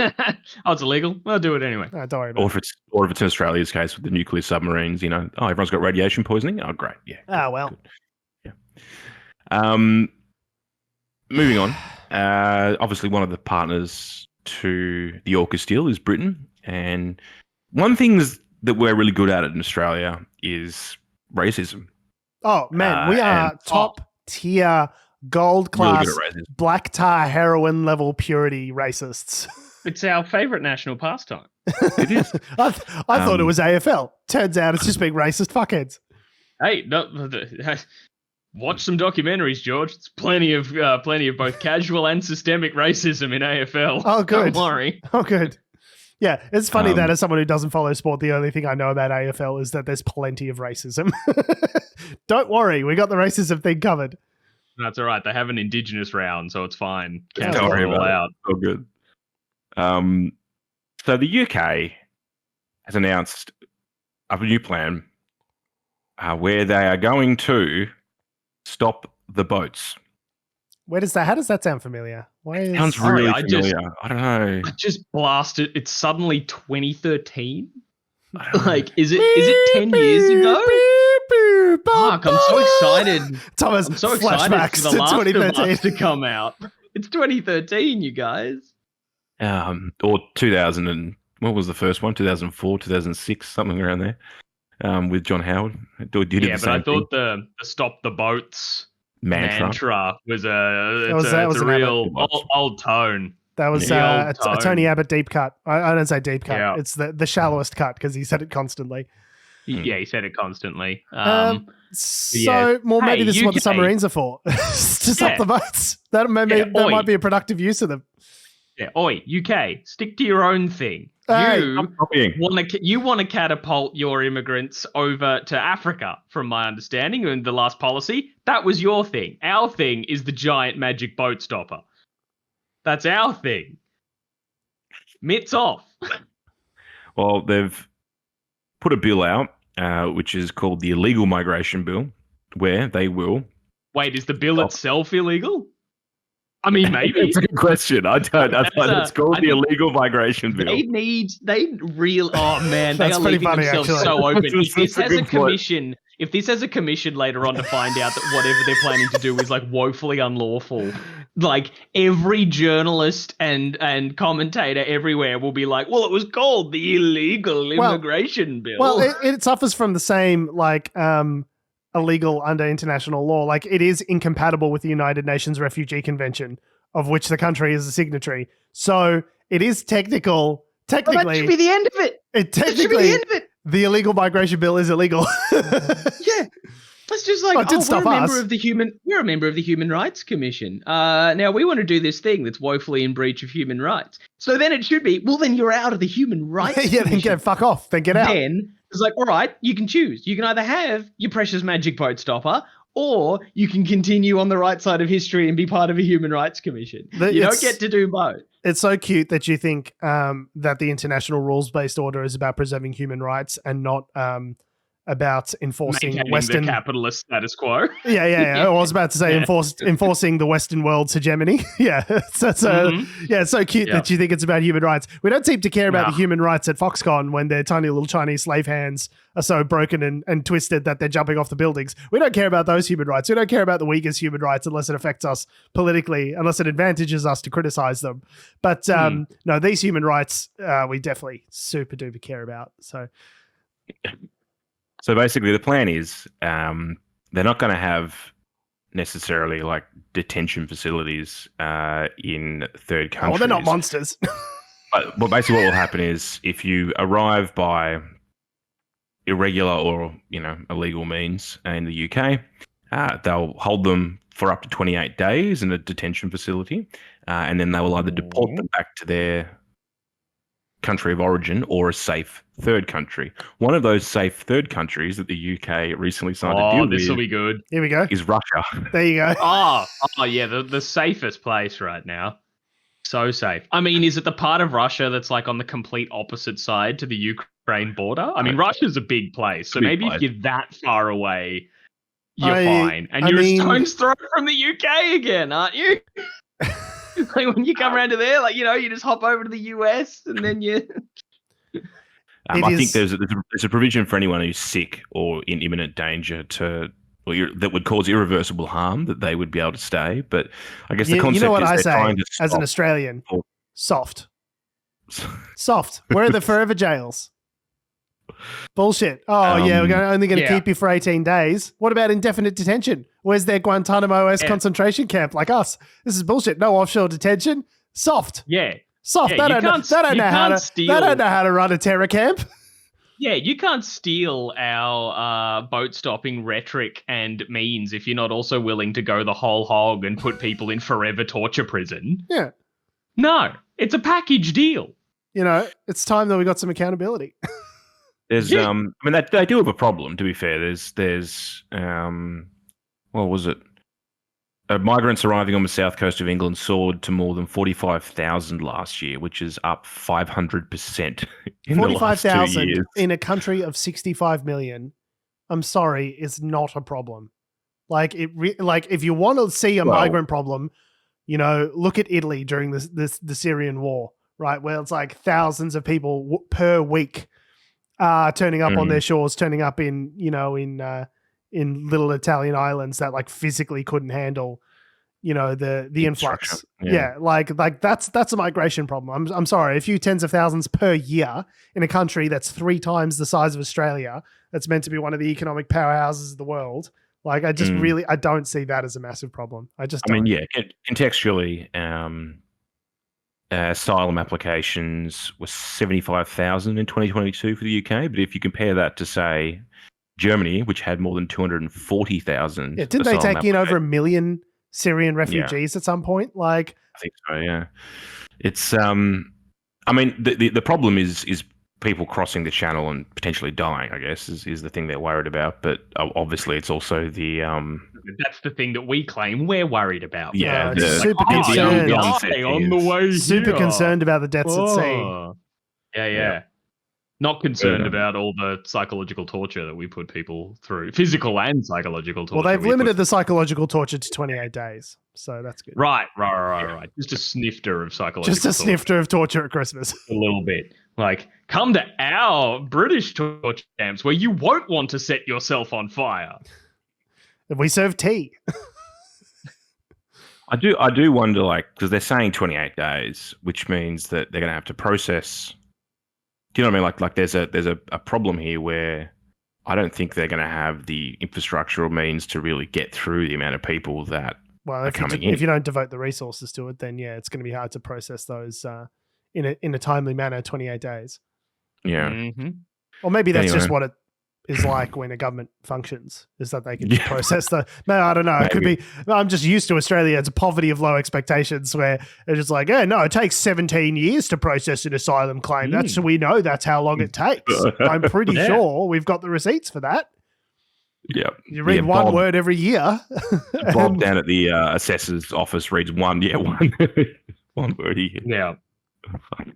Oh, it's illegal? I'll do it anyway. Don't worry about it. Or if it's in Australia's case with the nuclear submarines, everyone's got radiation poisoning. Oh, great. Yeah. Well. Good. Yeah. Moving on. Obviously, one of the partners to the Aukus deal is Britain. And one thing that we're really good at in Australia is racism. Oh, man, we are top tier, gold class, really black tar heroin level purity racists. It's our favorite national pastime. It is. I thought it was AFL. Turns out it's just being racist fuckheads. Hey, watch some documentaries, George. It's plenty of both casual and systemic racism in AFL. Oh, good. Don't worry. Oh, good. Yeah, it's funny that as someone who doesn't follow sport, the only thing I know about AFL is that there's plenty of racism. Don't worry, we got the racism thing covered. That's all right. They have an Indigenous round, so it's fine. Don't worry about it. Oh, good. So the UK has announced a new plan where they are going to stop the boats. How does that sound familiar? Sounds really familiar. I don't know. I just blasted. It's suddenly 2013. Like, is it 10 years ago? Fuck, I'm so excited. Thomas, I'm so excited flashbacks for the Last to 2013 of Us to come out. It's 2013, you guys. Or 2000 and what was the first one? 2004, 2006, something around there. With John Howard. I thought the stop the boats mantra was a real old tone. That was a Tony Abbott deep cut. I don't say deep cut. Yeah. It's the shallowest cut because he said it constantly. Yeah, he said it constantly. Maybe this is what the submarines are for. To stop the boats. That might be a productive use of them. Yeah, UK, stick to your own thing. You want to catapult your immigrants over to Africa, from my understanding, and the last policy. That was your thing. Our thing is the giant magic boat stopper. That's our thing. Mitts off. Well, they've put a bill out, which is called the Illegal Migration Bill, where they will... Wait, is the bill itself illegal? I mean, maybe. It's a good question. I thought it's called the Illegal Migration Bill. Oh man, they are leaving themselves so open. If this has a commission later on to find out that whatever they're planning to do is like woefully unlawful, like every journalist and commentator everywhere will be like, well, it was called the illegal immigration bill. Well, it suffers from the same illegal under international law. Like, it is incompatible with the United Nations Refugee Convention, of which the country is a signatory. So it is technically. Well, that should be the end of it. That should be the end of it. The illegal migration bill is illegal. Yeah. It's just like, we're a member of the Human Rights Commission. Now we want to do this thing that's woefully in breach of human rights. So then it should be, well, then you're out of the Human Rights Commission. Then fuck off. Then get out. Then it's like, all right, you can choose. You can either have your precious magic boat stopper, or you can continue on the right side of history and be part of a Human Rights Commission. You don't get to do both. It's so cute that you think that the international rules-based order is about preserving human rights and not about enforcing the capitalist status quo. Yeah. I was about to say enforcing the Western world's hegemony. Yeah. It's so cute that you think it's about human rights. We don't seem to care about the human rights at Foxconn when their tiny little Chinese slave hands are so broken and twisted that they're jumping off the buildings. We don't care about those human rights. We don't care about the Uyghurs' human rights unless it affects us politically, unless it advantages us to criticize them. But no, these human rights we definitely super duper care about. So basically, the plan is they're not going to have necessarily like detention facilities in third countries. Well, they're not monsters. But basically, what will happen is if you arrive by irregular or illegal means in the UK, they'll hold them for up to 28 days in a detention facility, and then they will either deport them back to their country of origin or a safe third country. One of those safe third countries that the UK recently signed a deal with. This will be good. Here we go. Is Russia. There you go. Oh yeah, the safest place right now. So safe. I mean, is it the part of Russia that's like on the complete opposite side to the Ukraine border? I mean, Russia's a big place, so maybe if you're that far away, you're fine. And you're a stone's throw from the UK again, aren't you? Like when you come around to there, you just hop over to the US and then you. I think there's a provision for anyone who's sick or in imminent danger that would cause irreversible harm that they would be able to stay. But I guess the concept is they're trying to stop. As an Australian, soft. Where are the forever jails? Bullshit. We're only going to keep you for 18 days. What about indefinite detention? Where's their Guantanamo concentration camp like us? This is bullshit. No offshore detention. Soft. Yeah. Soft. They don't know how to run a terror camp. Yeah, you can't steal our boat stopping rhetoric and means if you're not also willing to go the whole hog and put people in forever torture prison. Yeah. No, it's a package deal. It's time that we got some accountability. There's they do have a problem, to be fair. There's what was it? Migrants arriving on the south coast of England soared to more than 45,000 last year, which is up 500% in the last 2 years. In a country of 65 million, I'm sorry, is not a problem. Like if you want to see a migrant problem, look at Italy during the Syrian war, right? Where it's like thousands of people per week turning up on their shores, turning up in little Italian islands that like physically couldn't handle, the influx. Yeah. Like that's a migration problem. I'm sorry, a few tens of thousands per year in a country that's 3 times the size of Australia, that's meant to be one of the economic powerhouses of the world. Like I just really, I don't see that as a massive problem. Contextually, asylum applications were 75,000 in 2022 for the UK, but if you compare that to, say, Germany, which had more than 240,000. Yeah, didn't they take in over 1 million Syrian refugees at some point? Like, I think so. Yeah, it's. The problem is people crossing the channel and potentially dying. I guess is the thing they're worried about. But obviously, it's also the. That's the thing that we claim we're worried about. Yeah, super concerned on the way. Super concerned about the deaths at sea. Yeah. Not concerned about all the psychological torture that we put people through, physical and psychological torture. Well, they've limited the psychological torture to 28 days, so that's good. Right. Just a snifter of psychological torture. Snifter of torture at Christmas. A little bit. Like, come to our British torture camps where you won't want to set yourself on fire. And we serve tea. I do wonder, like, because they're saying 28 days, which means that they're going to have to process. Do you know what I mean? Like there's a problem here where I don't think they're going to have the infrastructural means to really get through the amount of people that are coming in. If you don't devote the resources to it, then yeah, it's going to be hard to process those in a timely manner. 28 days. Yeah. Mm-hmm. Or maybe that's just what it is like when a government functions, is that they can process the. No, I don't know. Maybe. It could be. I'm just used to Australia. It's a poverty of low expectations where it's just like, no, it takes 17 years to process an asylum claim. We know that's how long it takes. I'm pretty sure we've got the receipts for that. Yeah. You read one word every year. Bob down at the assessor's office reads one word a year. Yeah.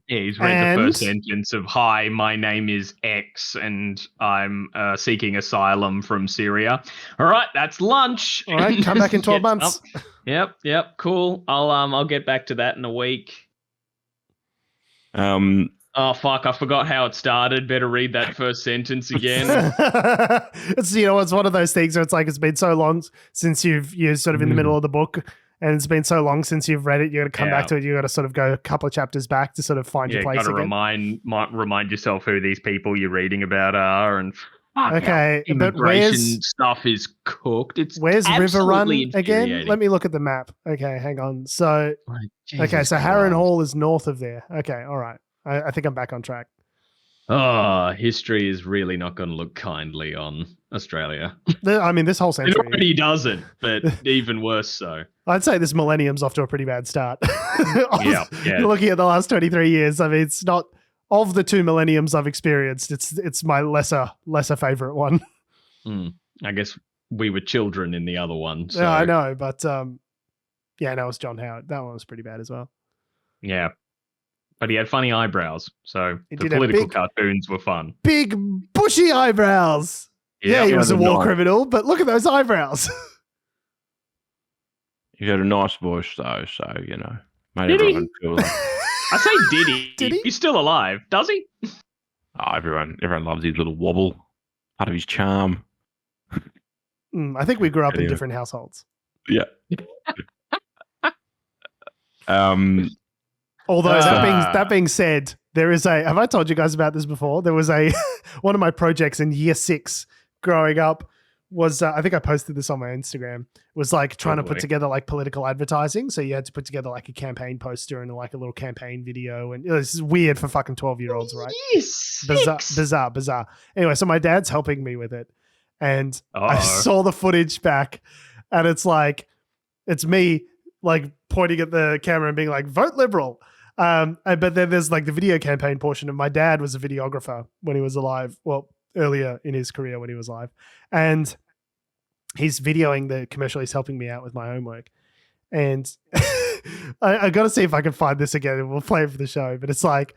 Yeah, he's read the first sentence of, "Hi, my name is X, and I'm seeking asylum from Syria." All right, that's lunch. All right, come back in 12 months. Yep, cool. I'll get back to that in a week. Oh fuck! I forgot how it started. Better read that first sentence again. It's it's one of those things where it's like it's been so long since you're sort of in the middle of the book. And it's been so long since you've read it, you got to come back to it. You got to sort of go a couple of chapters back to sort of find your place again. Remind yourself who these people you're reading about are, and immigration stuff is cooked. Where's River Run again? Let me look at the map. Okay, hang on. So, so Harren Hall is north of there. Okay, all right. I think I'm back on track. Oh, history is really not going to look kindly on Australia. I mean, this whole century. It already doesn't, but even worse so. I'd say this millennium's off to a pretty bad start. Looking at the last 23 years, I mean, it's not, of the two millenniums I've experienced, it's my lesser favorite one. I guess we were children in the other one. So. Yeah, I know, but no, it's John Howard. That one was pretty bad as well. Yeah. But he had funny eyebrows, so the political cartoons were fun. Big, bushy eyebrows. Yeah, he was a war criminal, but look at those eyebrows. He had a nice voice, though, so, made did everyone feel like... I say did he? Did he? He's still alive, does he? Oh, everyone loves his little wobble. Part of his charm. I think we grew up in different households. Yeah. Although that being said, there is have I told you guys about this before? There was one of my projects in year 6 growing up was, I think I posted this on my Instagram, was like trying to put together like political advertising. So you had to put together like a campaign poster and like a little campaign video. And this is weird for fucking 12-year-olds, right? Yes. Bizarre. Anyway, so my dad's helping me with it. And I saw the footage back and it's me like pointing at the camera and being like, vote Liberal. But then there's like the video campaign portion, and my dad was a videographer when he was alive. Well, earlier in his career when he was alive, and he's videoing the commercial. He's helping me out with my homework, and I got to see if I can find this again, and we'll play it for the show. But it's like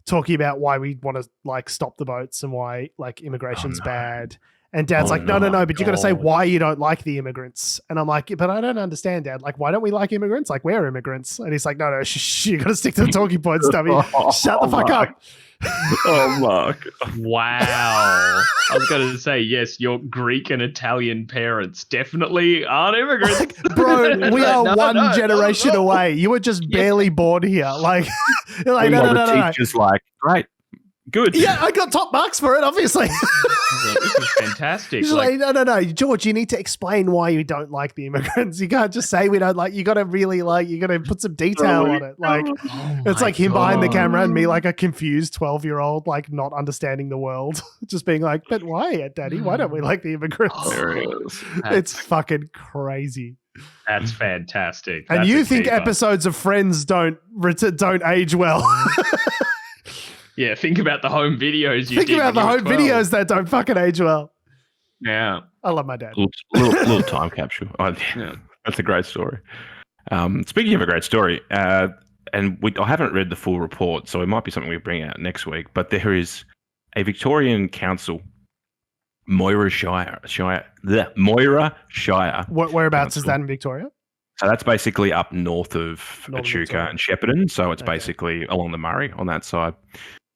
talking about why we want to like stop the boats and why like immigration's bad. And Dad's like, no, but you got to say why you don't like the immigrants. And I'm like, but I don't understand, Dad. Like, why don't we like immigrants? Like, we're immigrants. And he's like, no, you got to stick to the talking points, dummy. Shut the fuck up. Oh, Mark. Wow. I was going to say, yes, your Greek and Italian parents definitely aren't immigrants. Like, bro, we are one generation away. You were just barely born here. Like, you're like, no. Teacher's like, great. Good. Yeah, I got top marks for it, obviously. This is fantastic. He's like, no, George, you need to explain why you don't like the immigrants. You can't just say we don't like. You got to really you got to put some detail on it. Like, it's like him behind the camera and me like a confused 12-year-old, like not understanding the world, just being like, but why, Daddy? Why don't we like the immigrants? There it is. It's fucking crazy. That's fantastic. And you think episodes of Friends don't age well? Yeah, think about the home videos Think about the home videos that don't fucking age well. Yeah. I love my dad. Little time capsule. That's a great story. Speaking of a great story, and I haven't read the full report, so it might be something we bring out next week, but there is a Victorian council, Moira Shire. Whereabouts is that in Victoria? So that's basically up north of Echuca and Shepparton. So it's basically along the Murray on that side.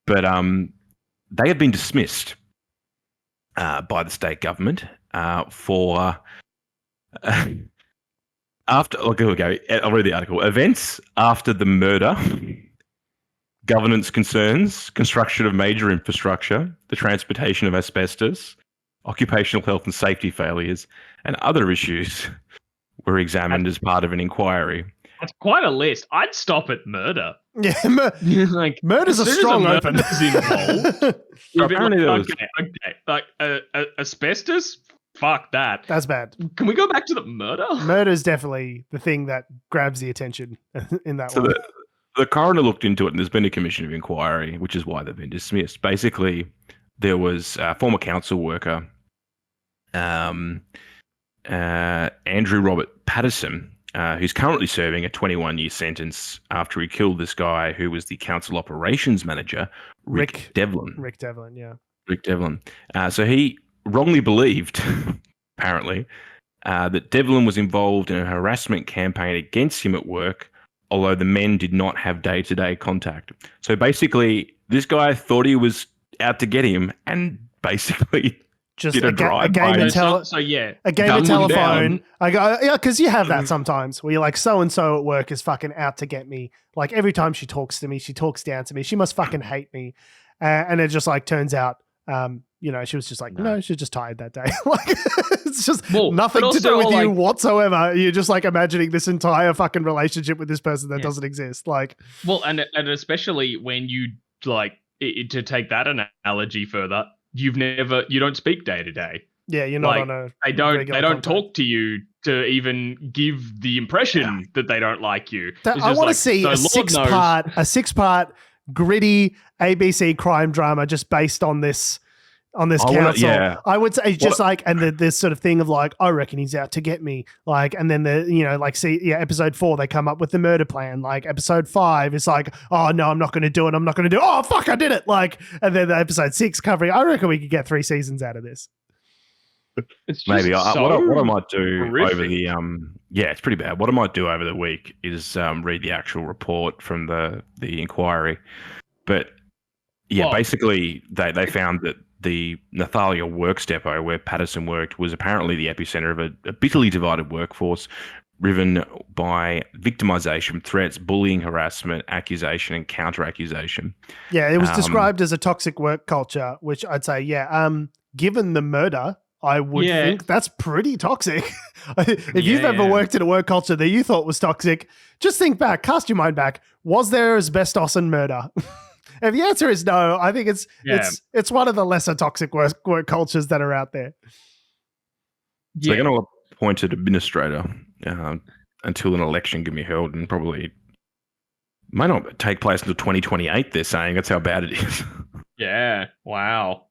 But they have been dismissed by the state government for here we go. I'll read the article. Events after the murder, governance concerns, construction of major infrastructure, the transportation of asbestos, occupational health and safety failures, and other issues were examined as part of an inquiry. That's quite a list. I'd stop at murder. Yeah, like murder's a strong open. Asbestos? Fuck that. That's bad. Can we go back to the murder? Murder's definitely the thing that grabs the attention in that one. The coroner looked into it, and there's been a commission of inquiry, which is why they've been dismissed. Basically, there was a former council worker, Andrew Robert Patterson, who's currently serving a 21-year sentence after he killed this guy who was the council operations manager, Rick Devlin. Rick Devlin, yeah. Rick Devlin. So he wrongly believed, apparently, that Devlin was involved in a harassment campaign against him at work, although the men did not have day-to-day contact. So basically, this guy thought he was out to get him and basically just did a drive-by. A game of telephone. I go, yeah, because you have that sometimes where you're like, so-and-so at work is fucking out to get me. Like every time she talks to me, she talks down to me. She must fucking hate me. And it just like turns out, she was just like, no, she was just tired that day. Like it's just nothing to do with you whatsoever. You're just like imagining this entire fucking relationship with this person that doesn't exist. Like, well, and especially when you like to take that analogy further, you don't speak day to day. Yeah, you're not on a. They don't talk to you to even give the impression that they don't like you. I want to see a six-part gritty ABC crime drama just based on this council. I would say and this sort of thing of like, I reckon he's out to get me. Like, and then episode 4, they come up with the murder plan. Like episode 5, it's like, oh no, I'm not going to do it. Oh fuck, I did it. Like, and then the episode 6 covering, I reckon we could get 3 seasons out of this. Maybe what I might do over the it's pretty bad. What I might do over the week is read the actual report from the inquiry. But basically they found that the Nathalia Works Depot where Patterson worked was apparently the epicenter of a bitterly divided workforce driven by victimization, threats, bullying, harassment, accusation, and counter-accusation. Yeah, it was described as a toxic work culture, which I'd say, given the murder, I would think that's pretty toxic. If you've ever worked in a work culture that you thought was toxic, just think back, cast your mind back. Was there asbestos and murder? If the answer is no, I think it's one of the lesser toxic work cultures that are out there. So they're going to appoint an administrator until an election can be held, and probably may not take place until 2028, they're saying. That's how bad it is. Yeah, wow.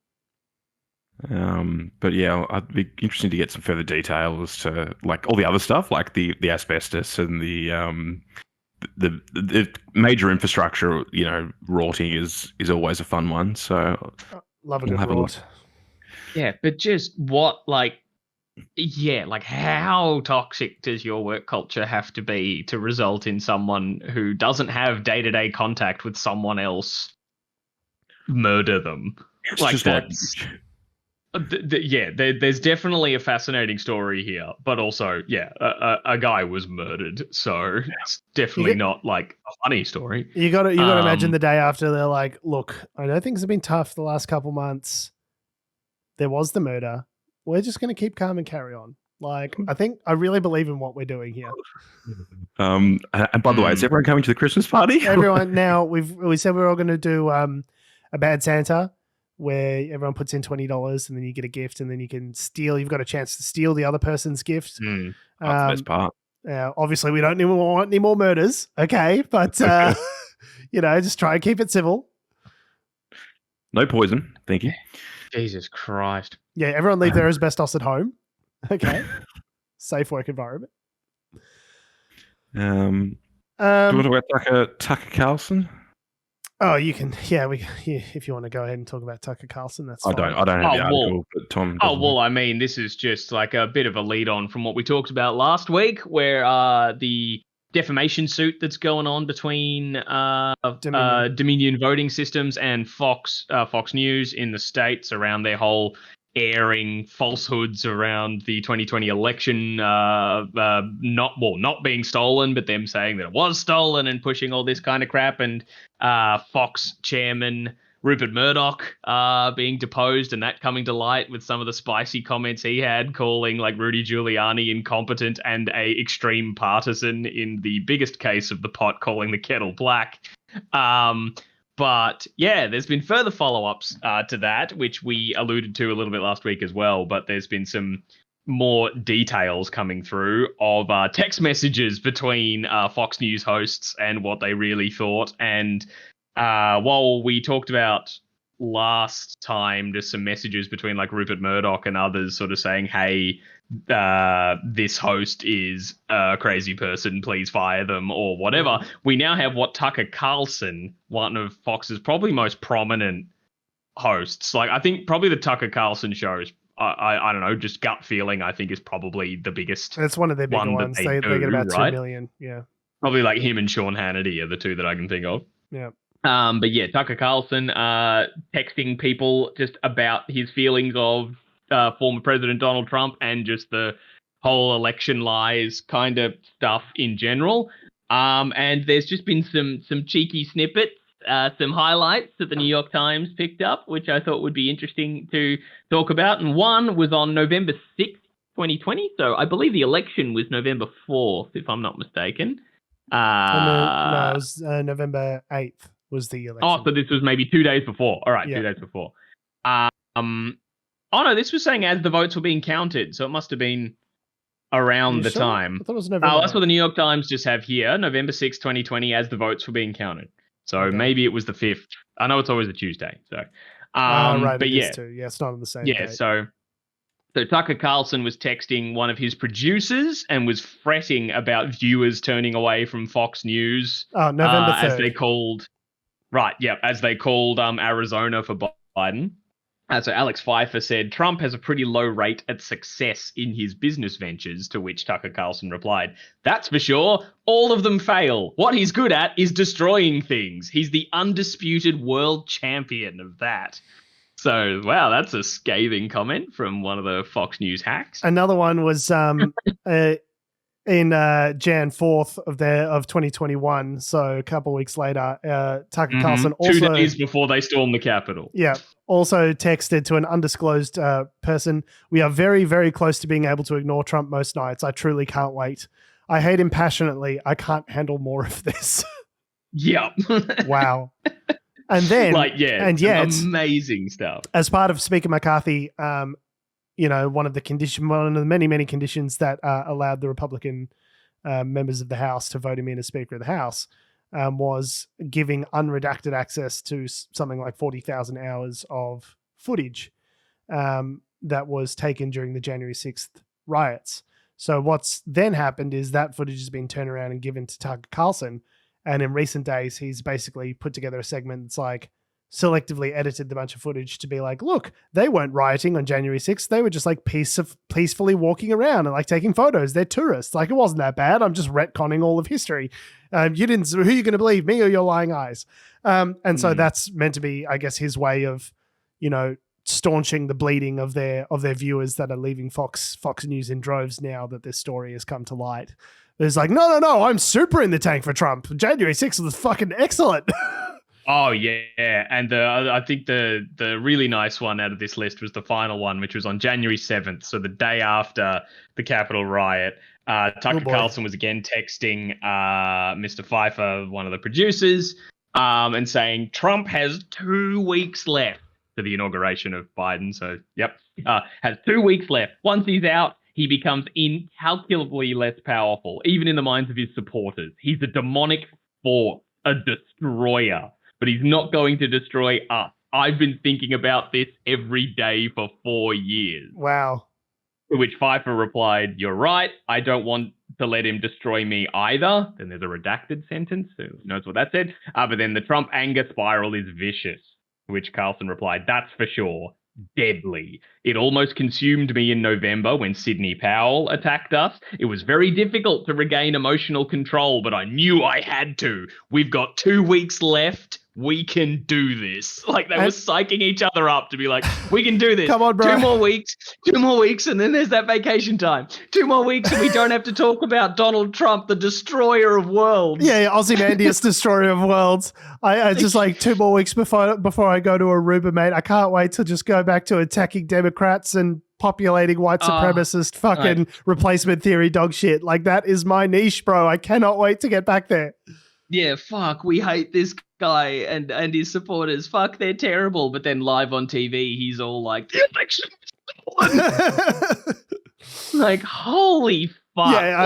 But yeah, I'd be interested to get some further detail as to like all the other stuff, like the asbestos and the major infrastructure. Rorting is always a fun one. So love a good rort. Yeah, but just how toxic does your work culture have to be to result in someone who doesn't have day-to-day contact with someone else murder them? It's like that's. There's definitely a fascinating story here, but also, a guy was murdered, so it's definitely not like a funny story. You got to imagine the day after. They're like, look, I know things have been tough the last couple months. There was the murder. We're just going to keep calm and carry on. Like, I really believe in what we're doing here. And by the way, is everyone coming to the Christmas party? Everyone now. We said we're all going to do a Bad Santa, where everyone puts in $20 and then you get a gift, and then you can steal. You've got a chance to steal the other person's gift. That's the best part. Obviously, we don't want any more murders, okay? But just try and keep it civil. No poison, thank you. Jesus Christ! Yeah, everyone leave their asbestos at home. Okay, safe work environment. Do you want to talk Tucker Carlson? Oh, you can. Yeah, if you want to go ahead and talk about Tucker Carlson, that's fine. I don't have the article, but Tom. I mean, this is just like a bit of a lead on from what we talked about last week, where the defamation suit that's going on between Dominion Voting Systems and Fox News in the States around their whole airing falsehoods around the 2020 election not being stolen, but them saying that it was stolen and pushing all this kind of crap. And Fox chairman Rupert Murdoch being deposed, and that coming to light with some of the spicy comments he had, calling like Rudy Giuliani incompetent and a extreme partisan in the biggest case of the pot, calling the kettle black. But yeah, there's been further follow-ups to that, which we alluded to a little bit last week as well. But there's been some more details coming through of text messages between Fox News hosts and what they really thought. And while we talked about last time just some messages between like Rupert Murdoch and others sort of saying, hey, this host is a crazy person, please fire them or whatever, we now have what Tucker Carlson, one of Fox's probably most prominent hosts, like I think probably the Tucker Carlson show is, I don't know, just gut feeling, I think is probably the biggest. It's one of their bigger ones. They get about 2 million. Yeah. Probably like him and Sean Hannity are the two that I can think of. Yeah. But yeah, Tucker Carlson texting people just about his feelings of former President Donald Trump and just the whole election lies kind of stuff in general. And there's just been some cheeky snippets, some highlights that the New York Times picked up, which I thought would be interesting to talk about. And one was on November 6th, 2020. So I believe the election was November 4th, if I'm not mistaken. No, it was November 8th. Was the election. Oh, so this was maybe 2 days before. All right, yeah. 2 days before. Oh, no, this was saying as the votes were being counted, so it must have been around the time. I thought it was November. Oh, that's what the New York Times just have here, November 6, 2020, as the votes were being counted. So maybe it was the 5th. I know it's always a Tuesday. So, right, but yeah. Yeah, it's not on the same Yeah, date. So Tucker Carlson was texting one of his producers and was fretting about viewers turning away from Fox News. Oh, November 3rd. As they called... Right, yeah, as they called Arizona for Biden. So Alex Pfeiffer said, Trump has a pretty low rate at success in his business ventures, to which Tucker Carlson replied, that's for sure. All of them fail. What he's good at is destroying things. He's the undisputed world champion of that. So, wow, that's a scathing comment from one of the Fox News hacks. Another one was in Jan 4th of 2021, so a couple of weeks later, Tucker Carlson also... 2 days before they stormed the Capitol. Yeah, also texted to an undisclosed person, we are very, very close to being able to ignore Trump most nights. I truly can't wait. I hate him passionately. I can't handle more of this. Yep. Wow. And then... amazing stuff. As part of Speaker McCarthy... one of the many conditions that allowed the Republican members of the House to vote him in as Speaker of the House was giving unredacted access to something like 40,000 hours of footage that was taken during the January 6th riots. So what's then happened is that footage has been turned around and given to Tucker Carlson. And in recent days, he's basically put together a segment that's like, selectively edited the bunch of footage to be like, look, they weren't rioting on January 6th. They were just like peacefully walking around and like taking photos. They're tourists. Like, it wasn't that bad. I'm just retconning all of history. Who are you going to believe, me or your lying eyes? And so that's meant to be, I guess, his way of, staunching the bleeding of their viewers that are leaving Fox News in droves now that this story has come to light. It's like, no, I'm super in the tank for Trump. January 6th was fucking excellent. Oh, yeah. And I think the really nice one out of this list was the final one, which was on January 7th. So the day after the Capitol riot, Tucker Carlson was again texting Mr. Pfeiffer, one of the producers, and saying Trump has 2 weeks left to the inauguration of Biden. So, has 2 weeks left. Once he's out, he becomes incalculably less powerful, even in the minds of his supporters. He's a demonic force, a destroyer. But he's not going to destroy us. I've been thinking about this every day for 4 years. Wow. To which Pfeiffer replied, you're right. I don't want to let him destroy me either. Then there's a redacted sentence. Who knows what that said? But then the Trump anger spiral is vicious. To which Carlson replied, that's for sure. Deadly. It almost consumed me in November when Sidney Powell attacked us. It was very difficult to regain emotional control, but I knew I had to. We've got 2 weeks left. we can do this. Like they were psyching each other up to be like, we can do this. Come on, bro. 2 more weeks, and then there's that vacation time. 2 more weeks, and we don't have to talk about Donald Trump, the destroyer of worlds. Yeah, Ozymandias, destroyer of worlds. I just like 2 more weeks before I go to Aruba, mate. I can't wait to just go back to attacking Democrats and populating white supremacist fucking replacement theory dog shit. Like that is my niche, bro. I cannot wait to get back there. Yeah, fuck, we hate this guy and his supporters. Fuck, they're terrible. But then live on TV, he's all like, the election is stolen. Like, holy fuck. Yeah,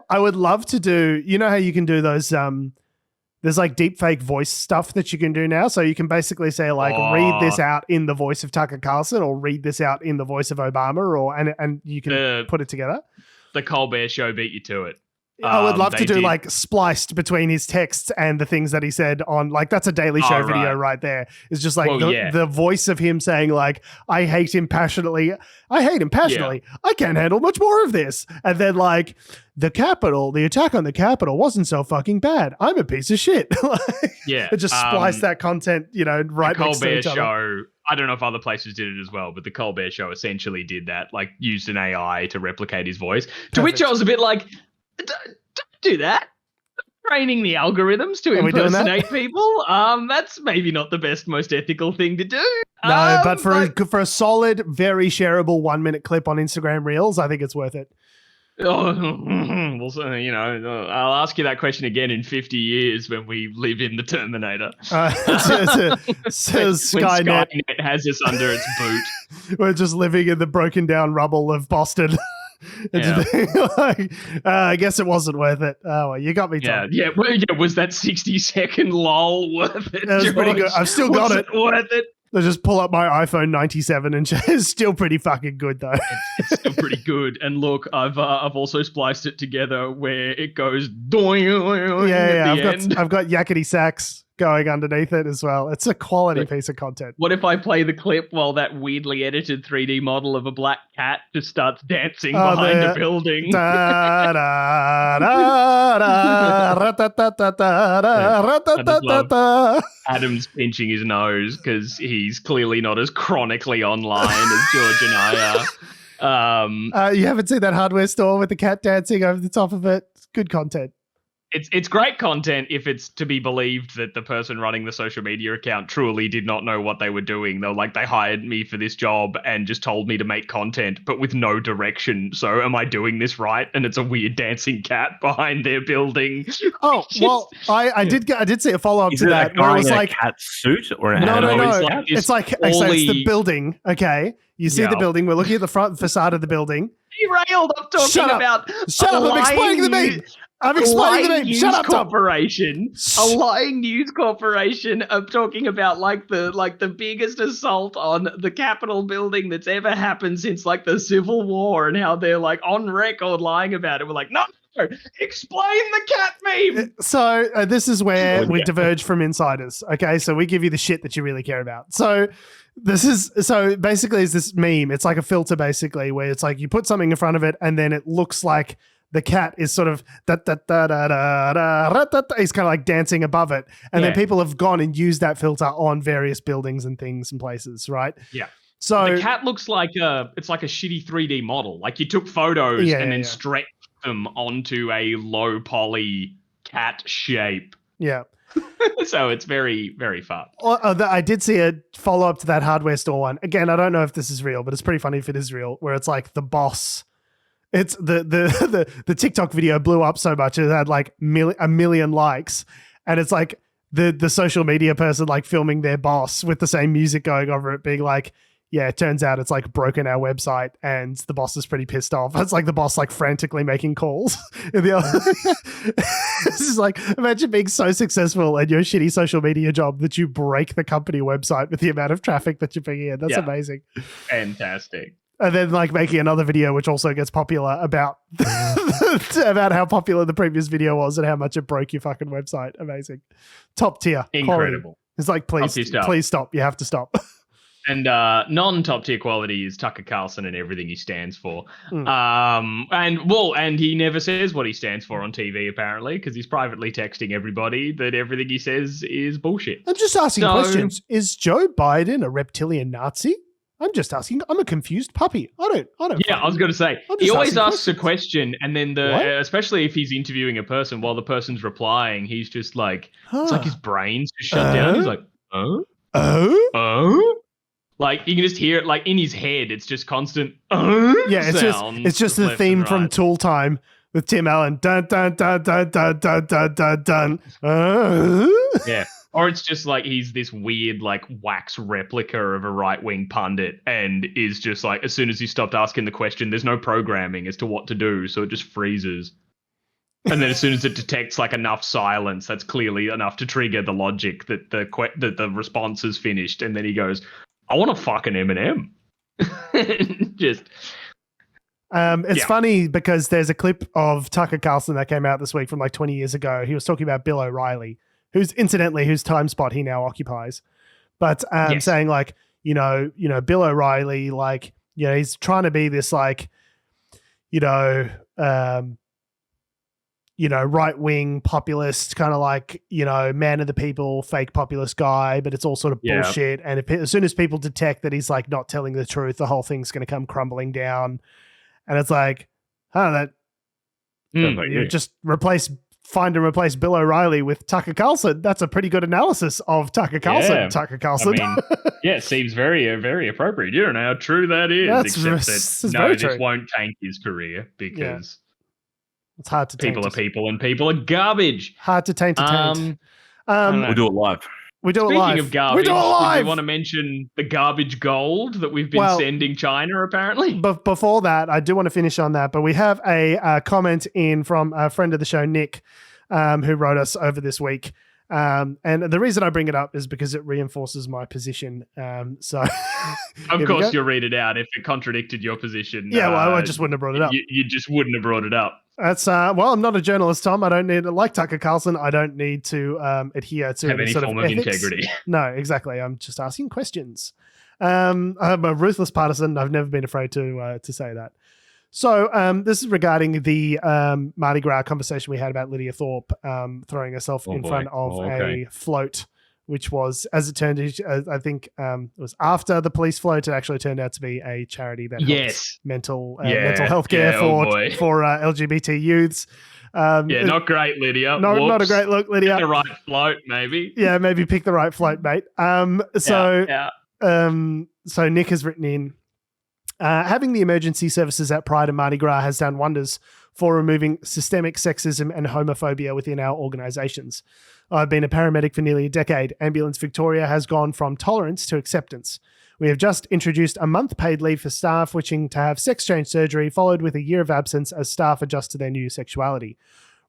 I would love to do, you know how you can do those, there's like deep fake voice stuff that you can do now. So you can basically say like, read this out in the voice of Tucker Carlson or read this out in the voice of Obama and you can put it together. The Colbert Show beat you to it. I would love to do like spliced between his texts and the things that he said on like that's a Daily Show video right there. It's just like the voice of him saying like I hate him passionately. I can't handle much more of this. And then like the attack on the Capitol wasn't so fucking bad. I'm a piece of shit. It just splice that content, right next to each other. Show. I don't know if other places did it as well, but the Colbert Show essentially did that, like used an AI to replicate his voice. Perfect. To which I was a bit like, don't do that. Training the algorithms to impersonate people. That's maybe not the best, most ethical thing to do. No, but for a solid, very shareable 1-minute clip on Instagram Reels, I think it's worth it. I'll ask you that question again in 50 years when we live in the Terminator. Skynet has us under its boot. We're just living in the broken down rubble of Boston. I guess it wasn't worth it. Oh, well, you got me, Tom. Yeah. Was that 60-second lull worth it? That was pretty good. I've still got it. Worth it? I just pull up my iPhone 97 and it's still pretty fucking good though. It's still pretty good. And look, I've also spliced it together where it goes doing. Yeah. I've got yakety sax going underneath it as well. It's a quality piece of content. What if I play the clip while that weirdly edited 3D model of a black cat just starts dancing behind a building? Adam's pinching his nose because he's clearly not as chronically online as George and I are. You haven't seen that hardware store with the cat dancing over the top of it? It's good content. It's great content if it's to be believed that the person running the social media account truly did not know what they were doing. They were like, they hired me for this job and just told me to make content, but with no direction. So am I doing this right? And it's a weird dancing cat behind their building. Oh, well, I did see a follow-up to that where it was like a cat suit or no. It's like it's the building. Okay. You see the building. We're looking at the front facade of the building. Derailed. I'm talking about. Shut up. I'm explaining the meme. I'm explaining the name. Shut up, Tom. A lying news corporation. I'm talking about like the biggest assault on the Capitol building that's ever happened since like the Civil War, and how they're like on record lying about it. We're like, no, explain the cat meme. So this is where we diverge from insiders. Okay, so we give you the shit that you really care about. So basically it's this meme. It's like a filter basically where it's like you put something in front of it and then it looks like the cat is sort of he's kind of like dancing above it. And then people have gone and used that filter on various buildings and things and places, right? Yeah. So the cat looks like it's like a shitty 3D model. Like you took photos and then stretched them onto a low poly cat shape. Yeah. So it's very, very fun. I did see a follow-up to that hardware store one. Again, I don't know if this is real, but it's pretty funny if it is real, where it's like the boss. It's the TikTok video blew up so much it had like a million likes, and it's like the social media person like filming their boss with the same music going over it, being like, yeah, it turns out it's like broken our website, and the boss is pretty pissed off. It's like the boss like frantically making calls. This is like, imagine being so successful at your shitty social media job that you break the company website with the amount of traffic that you're bringing in. That's amazing. Fantastic. And then like making another video which also gets popular about about how popular the previous video was and how much it broke your fucking website. Amazing. Top tier. Incredible. Quality. It's like, please stop. You have to stop. And non-top tier quality is Tucker Carlson and everything he stands for. And he never says what he stands for on TV, apparently, because he's privately texting everybody that everything he says is bullshit. I'm just asking questions. Is Joe Biden a reptilian Nazi? I'm just asking. I'm a confused puppy. I don't. Yeah, I was going to say, he always asks a question, and then especially if he's interviewing a person, while the person's replying, he's just like, it's like his brain's just shut down. He's like, oh. Like, you can just hear it, like, in his head. It's just constant it's just the theme from Tool Time with Tim Allen. Dun, dun, dun, dun, dun, dun, dun, dun, dun. Yeah. Or it's just like he's this weird, like, wax replica of a right-wing pundit and is just like, as soon as he stopped asking the question, there's no programming as to what to do, so it just freezes. And then as soon as it detects, like, enough silence, that's clearly enough to trigger the logic that the response is finished. And then he goes, I want to fuck an M&M. Just. It's funny because there's a clip of Tucker Carlson that came out this week from like 20 years ago. He was talking about Bill O'Reilly, whose time spot he now occupies. But saying like, Bill O'Reilly, like, he's trying to be this like, right-wing populist, kind of like, man of the people, fake populist guy, but it's all sort of bullshit. And as soon as people detect that he's like not telling the truth, the whole thing's going to come crumbling down. And it's like, you just find and replace Bill O'Reilly with Tucker Carlson. That's a pretty good analysis of Tucker Carlson. Yeah. Tucker Carlson. I mean, it seems very, very appropriate. You don't know how true that is. This won't tank his career because it's hard to taint. People are people and people are garbage. Hard to taint. We'll do it live. Speaking of garbage, do you want to mention the garbage gold that we've been sending China, apparently? But before that, I do want to finish on that. But we have a comment in from a friend of the show, Nick, who wrote us over this week. And the reason I bring it up is because it reinforces my position. So, of course, you'll read it out if it contradicted your position. Yeah, well, I just wouldn't have brought it up. You just wouldn't have brought it up. That's I'm not a journalist, Tom. I don't need, like Tucker Carlson, I don't need to adhere to any sort form of integrity. No, exactly. I'm just asking questions. I'm a ruthless partisan. I've never been afraid to say that. So this is regarding the Mardi Gras conversation we had about Lydia Thorpe throwing herself in front of a float, which was, as it turned out, I think it was after the police float. It actually turned out to be a charity that helps mental health care for LGBT youths. Not great, Lydia. Not a great look, Lydia. Pick the right float, maybe. Yeah, maybe pick the right float, mate. So Nick has written in, having the emergency services at Pride and Mardi Gras has done wonders for removing systemic sexism and homophobia within our organisations. I've been a paramedic for nearly a decade. Ambulance Victoria has gone from tolerance to acceptance. We have just introduced a month paid leave for staff wishing to have sex change surgery, followed with a year of absence as staff adjust to their new sexuality.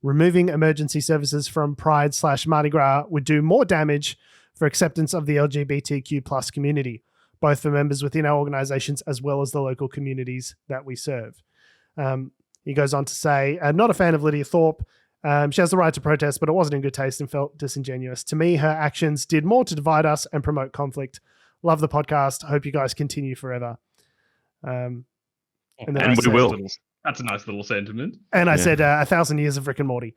Removing emergency services from Pride/Mardi Gras would do more damage for acceptance of the LGBTQ plus community, both for members within our organisations as well as the local communities that we serve. He goes on to say, not a fan of Lydia Thorpe. She has the right to protest, but it wasn't in good taste and felt disingenuous. To me, her actions did more to divide us and promote conflict. Love the podcast. Hope you guys continue forever. And we will. That's a nice little sentiment. And I said 1,000 years of Rick and Morty.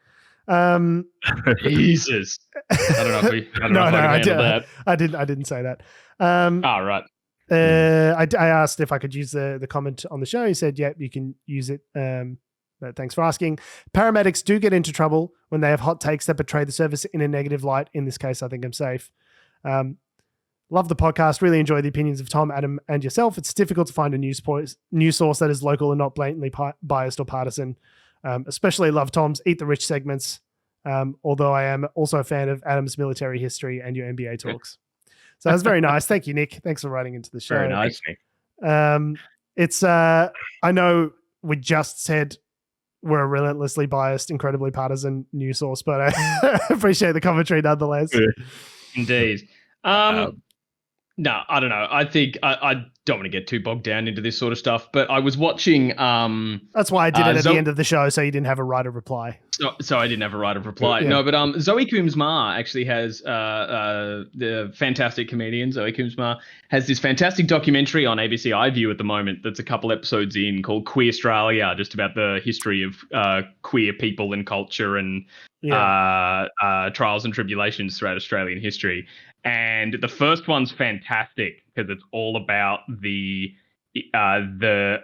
Jesus. I don't know if I can handle that. I didn't say that. Right. I asked if I could use the comment on the show. He said, "Yep, you can use it." But thanks for asking. Paramedics do get into trouble when they have hot takes that betray the service in a negative light. In this case, I think I'm safe. Love the podcast. Really enjoy the opinions of Tom, Adam, and yourself. It's difficult to find a news source that is local and not blatantly biased or partisan. Especially love Tom's Eat the Rich segments. Although I am also a fan of Adam's military history and your NBA talks. So that's very nice. Thank you, Nick. Thanks for writing into the show. Very nice, Nick. It's I know we just said we're a relentlessly biased, incredibly partisan news source, but I appreciate the commentary nonetheless. Indeed. No, I don't know. I think I don't want to get too bogged down into this sort of stuff, but I was watching. That's why I did it at the end of the show, so you didn't have a right of reply. So I didn't have a right of reply. Yeah. No, but Zoe Coombs-Marr actually has the fantastic comedian Zoe Coombs-Marr has this fantastic documentary on ABC iView at the moment that's a couple episodes in called Queer Australia, just about the history of queer people and culture and trials and tribulations throughout Australian history. And the first one's fantastic because it's all about the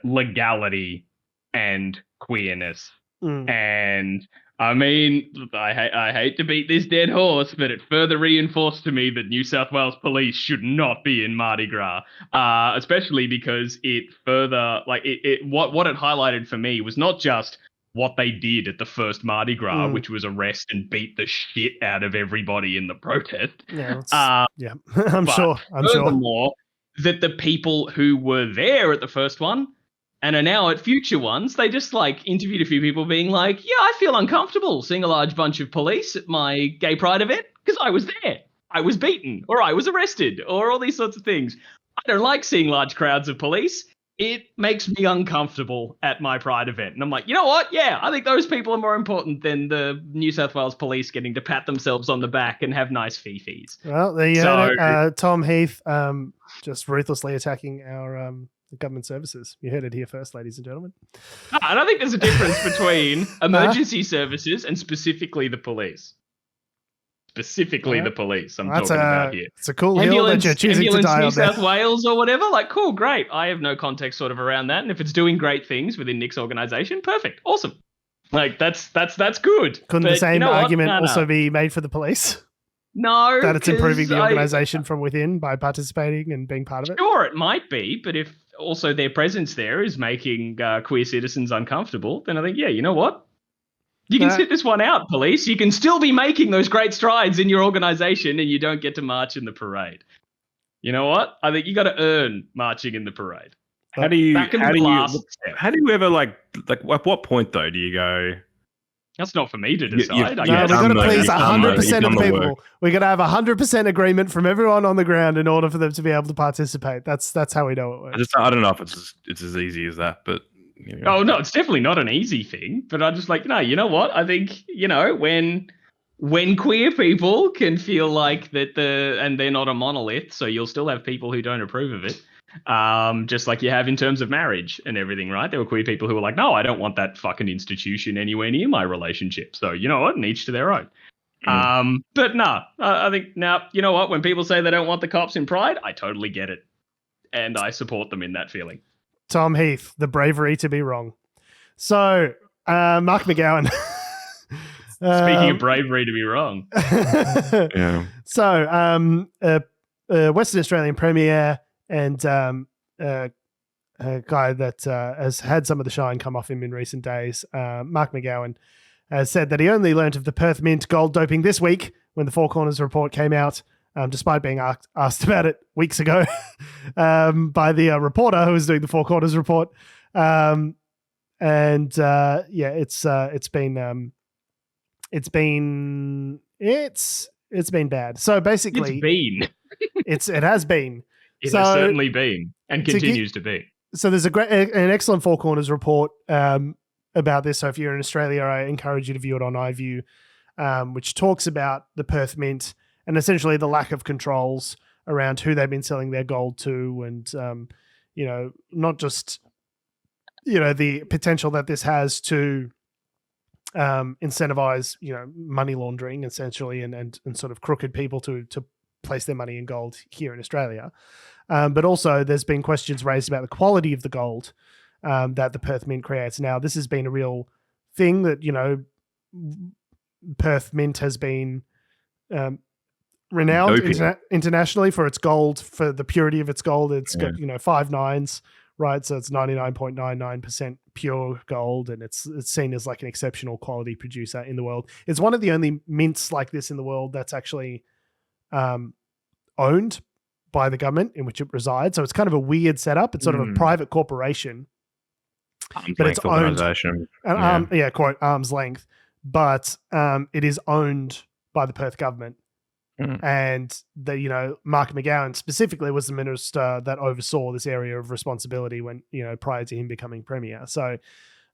legality and queerness. And I mean, I hate to beat this dead horse, but it further reinforced to me that New South Wales police should not be in Mardi Gras, especially because it further, what it highlighted for me was not just what they did at the first Mardi Gras, which was arrest and beat the shit out of everybody in the protest. Yeah, I'm sure. Furthermore, that the people who were there at the first one and are now at future ones, they just interviewed a few people being like, yeah, I feel uncomfortable seeing a large bunch of police at my gay pride event because I was there. I was beaten or I was arrested or all these sorts of things. I don't like seeing large crowds of police. It makes me uncomfortable at my pride event. And I'm like, you know what? Yeah, I think those people are more important than the New South Wales police getting to pat themselves on the back and have nice fifis. Well, there you heard it. Tom Heath just ruthlessly attacking our government services. You heard it here first, ladies and gentlemen. I don't think there's a difference between emergency services and specifically the police. Specifically the police I'm talking about here. It's a cool hill that you're choosing to die on. New South Wales or whatever, cool, great. I have no context sort of around that. And if it's doing great things within Nick's organization, perfect, awesome. That's good. Couldn't the same argument also be made for the police? No. That it's improving the organization from within by participating and being part of it? Sure, it might be, but if also their presence there is making queer citizens uncomfortable, then I think, yeah, you know what? You can sit this one out, police. You can still be making those great strides in your organization and you don't get to march in the parade. You know what? I think you got to earn marching in the parade. How do you ever at what point though do you go? That's not for me to decide. We've got to please 100% of the people. We're going to have 100% agreement from everyone on the ground in order for them to be able to participate. That's how we know it works. I don't know if it's as easy as that, but. Oh, no, it's definitely not an easy thing, but I'm just no, you know what? I think, when queer people can feel like that and they're not a monolith, so you'll still have people who don't approve of it, just like you have in terms of marriage and everything, right? There were queer people who were like, no, I don't want that fucking institution anywhere near my relationship. So, you know what? And each to their own. But no, I think now, you know what? When people say they don't want the cops in Pride, I totally get it. And I support them in that feeling. Tom Heath, the bravery to be wrong. So, Mark McGowan. Speaking of bravery to be wrong. Yeah. So, Western Australian Premier and a guy that has had some of the shine come off him in recent days, Mark McGowan, said that he only learnt of the Perth Mint gold doping this week when the Four Corners report came out. Despite being asked about it weeks ago by the reporter who was doing the Four Corners report, it's been bad. So basically, it has been. It has certainly been and continues to be. So there's an excellent Four Corners report about this. So if you're in Australia, I encourage you to view it on iView, which talks about the Perth Mint. And essentially the lack of controls around who they've been selling their gold to and, not just, the potential that this has to incentivize, money laundering essentially and sort of crooked people to place their money in gold here in Australia. But also there's been questions raised about the quality of the gold that the Perth Mint creates. Now, this has been a real thing that, Perth Mint has been renowned internationally for its gold, for the purity of its gold. It's got 5 nines, right? So it's 99.99% pure gold, and it's seen as like an exceptional quality producer in the world. It's one of the only mints like this in the world that's actually owned by the government in which it resides. So it's kind of a weird setup. It's sort of a private corporation, but it's owned. Quote arm's length, but it is owned by the Perth government. And Mark McGowan specifically was the minister that oversaw this area of responsibility when, prior to him becoming premier. So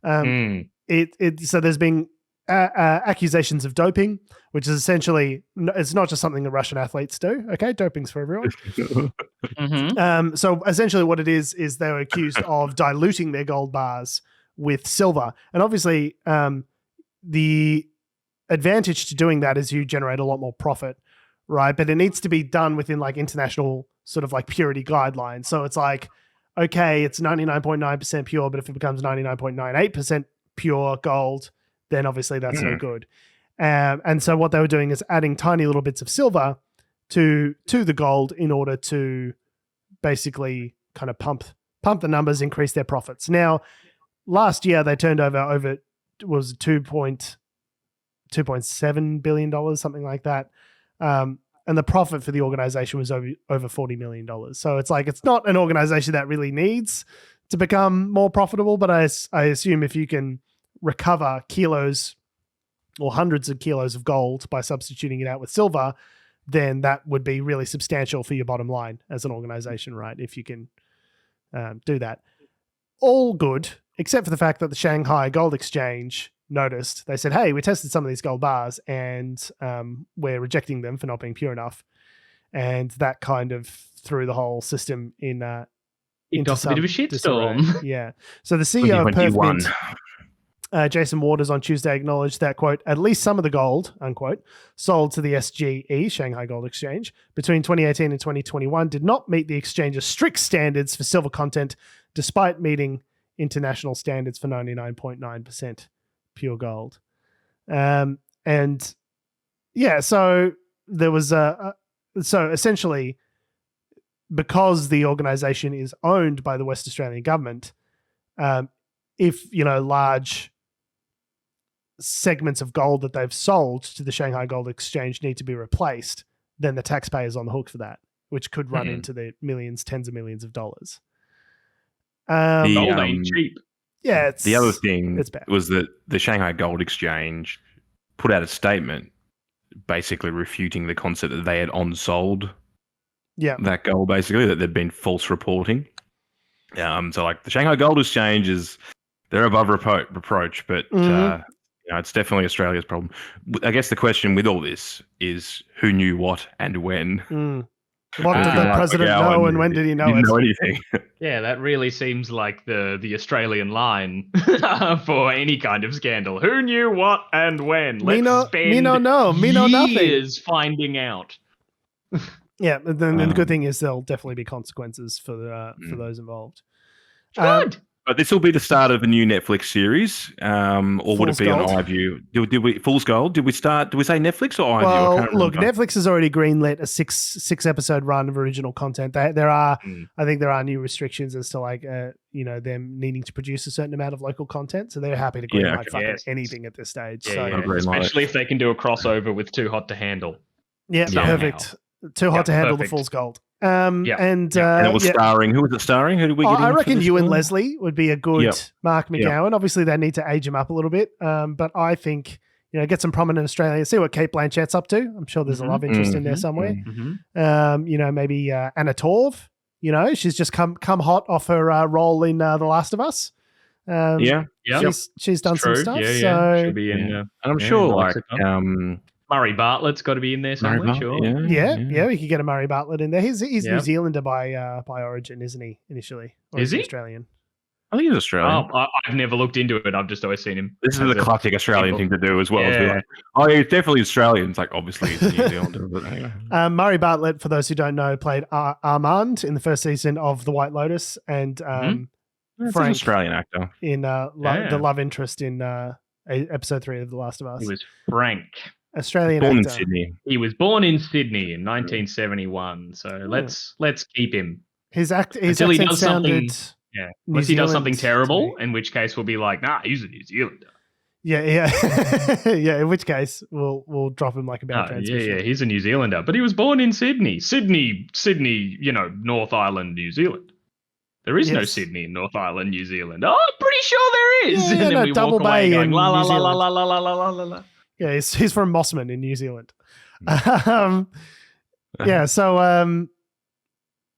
so there's been accusations of doping, which is essentially, it's not just something that Russian athletes do. Okay, doping's for everyone. So essentially what it is they were accused of diluting their gold bars with silver. And obviously the advantage to doing that is you generate a lot more profit, right? But it needs to be done within like international sort of like purity guidelines. So it's like, okay, it's 99.9% pure, but if it becomes 99.98% pure gold, then obviously that's no good. And so what they were doing is adding tiny little bits of silver to the gold in order to basically kind of pump the numbers, increase their profits. Now, last year they turned over was $2.7 billion, something like that. And the profit for the organization was over $40 million. So it's like, it's not an organization that really needs to become more profitable, but I assume if you can recover kilos or hundreds of kilos of gold by substituting it out with silver, then that would be really substantial for your bottom line as an organization, right? If you can do that. All good, except for the fact that the Shanghai Gold Exchange noticed. They said, hey, we tested some of these gold bars and we're rejecting them for not being pure enough. And that kind of threw the whole system into a bit of a shitstorm. Yeah. So the CEO of Perth Mint, Jason Waters, on Tuesday acknowledged that, quote, at least some of the gold, unquote, sold to the SGE, Shanghai Gold Exchange, between 2018 and 2021 did not meet the exchange's strict standards for silver content, despite meeting international standards for 99.9% pure gold. So there was so essentially, because the organization is owned by the West Australian government, if large segments of gold that they've sold to the Shanghai Gold Exchange need to be replaced, then the taxpayer's on the hook for that, which could run into the millions, tens of millions of dollars. Gold ain't cheap. Yeah, the other thing was that the Shanghai Gold Exchange put out a statement basically refuting the concept that they had on-sold that gold, basically, that there'd been false reporting. So like the Shanghai Gold Exchange they're above reproach, but it's definitely Australia's problem. I guess the question with all this is who knew what and when. What did the president know and when did he know it? Know anything. Yeah, that really seems like the Australian line for any kind of scandal. Who knew what and when? Me know nothing. Years finding out. Yeah, then the good thing is there'll definitely be consequences for those involved. Good. But this will be the start of a new Netflix series, or would it be on iView? Did we Fool's Gold? Did we say Netflix or iView? Well, look, Netflix has already greenlit a six episode run of original content. There are, I think, there are new restrictions as to like, them needing to produce a certain amount of local content. So they're happy to greenlight anything at this stage. Especially if they can do a crossover with Too Hot to Handle. Yeah, perfect. Too Hot to Handle, the Fool's Gold. And it was starring. Who was it starring? Who did we get? I reckon you and Leslie would be a good Mark McGowan. Obviously, they need to age him up a little bit, but I think get some prominent Australians. See what Kate Blanchett's up to. I'm sure there's a love interest in there somewhere. Maybe Anna Torv. She's just come hot off her role in The Last of Us. She's done some stuff. So she'll be in. And I'm sure Murray Bartlett's got to be in there somewhere, sure. Yeah, we could get a Murray Bartlett in there. He's New Zealander by origin, isn't he, initially? Or is he? Australian? I think he's Australian. Oh, I've never looked into it. I've just always seen him. This is the classic Australian thing to do as well. Yeah. He's definitely Australian. It's like, obviously he's a New Zealander. But anyway. Murray Bartlett, for those who don't know, played Armand in the first season of The White Lotus, and Frank, an Australian actor, in the love interest in episode 3 of The Last of Us. He was Frank. Australian born actor. in Sydney. He was born in Sydney in 1971. So let's keep him. His accent sounded. Unless he does something terrible, in which case we'll be like, nah, he's a New Zealander. Yeah. In which case we'll drop him like a bad transmission. Yeah, he's a New Zealander, but he was born in Sydney, North Island, New Zealand. There is no Sydney in North Island, New Zealand. Oh, I'm pretty sure there is. Yeah, and then we Double walk away Bay going, in la la New la Zealand. la la la la la la la. Yeah, he's from Mossman in New Zealand. Yeah. So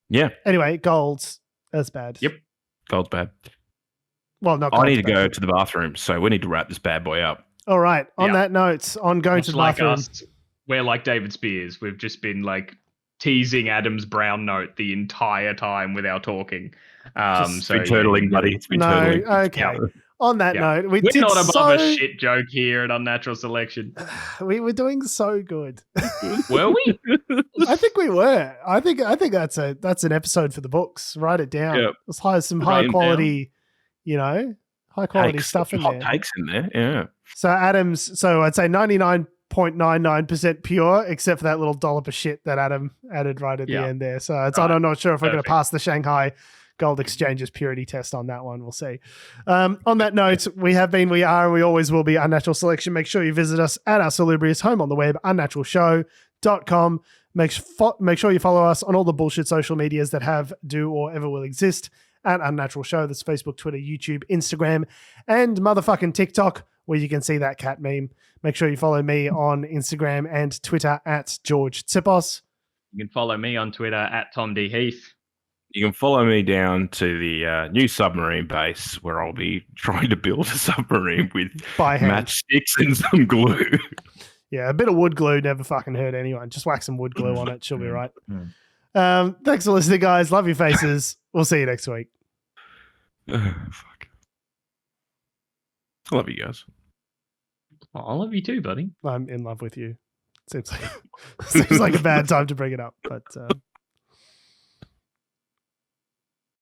yeah. Anyway, gold's that's bad. Yep. Gold's bad. Well, not. I need to go to the bathroom, so we need to wrap this bad boy up. All right. On that note, on going to the bathroom. Us, we're like David Spears. We've just been like teasing Adam's brown note the entire time with our talking. It's been turtling, buddy. It's been turtling. Okay. Yeah. On that note, we're not above a shit joke here at Unnatural Selection. We were doing so good. Were we? I think we were. I think that's an episode for the books. Write it down. Yep. Let's some high quality, high quality stuff in there. Hot takes in there. Yeah. So Adam's. So I'd say 99.99% pure, except for that little dollop of shit that Adam added right at the end there. So I'm not sure if we're going to pass the Shanghai Gold Exchange's purity test on that one. We'll see. On that note, we have been, we are, and we always will be Unnatural Selection. Make sure you visit us at our salubrious home on the web, unnaturalshow.com. Make sure you follow us on all the bullshit social medias that have, do, or ever will exist at Unnatural Show. That's Facebook, Twitter, YouTube, Instagram, and motherfucking TikTok, where you can see that cat meme. Make sure you follow me on Instagram and Twitter at George Tsipos. You can follow me on Twitter at Tom D. Heath. You can follow me down to the new submarine base, where I'll be trying to build a submarine with matchsticks and some glue. Yeah, a bit of wood glue never fucking hurt anyone. Just whack some wood glue on it. She'll be right. Thanks for listening, guys. Love your faces. We'll see you next week. Fuck. I love you guys. Oh, I love you too, buddy. I'm in love with you. Seems like a bad time to bring it up, but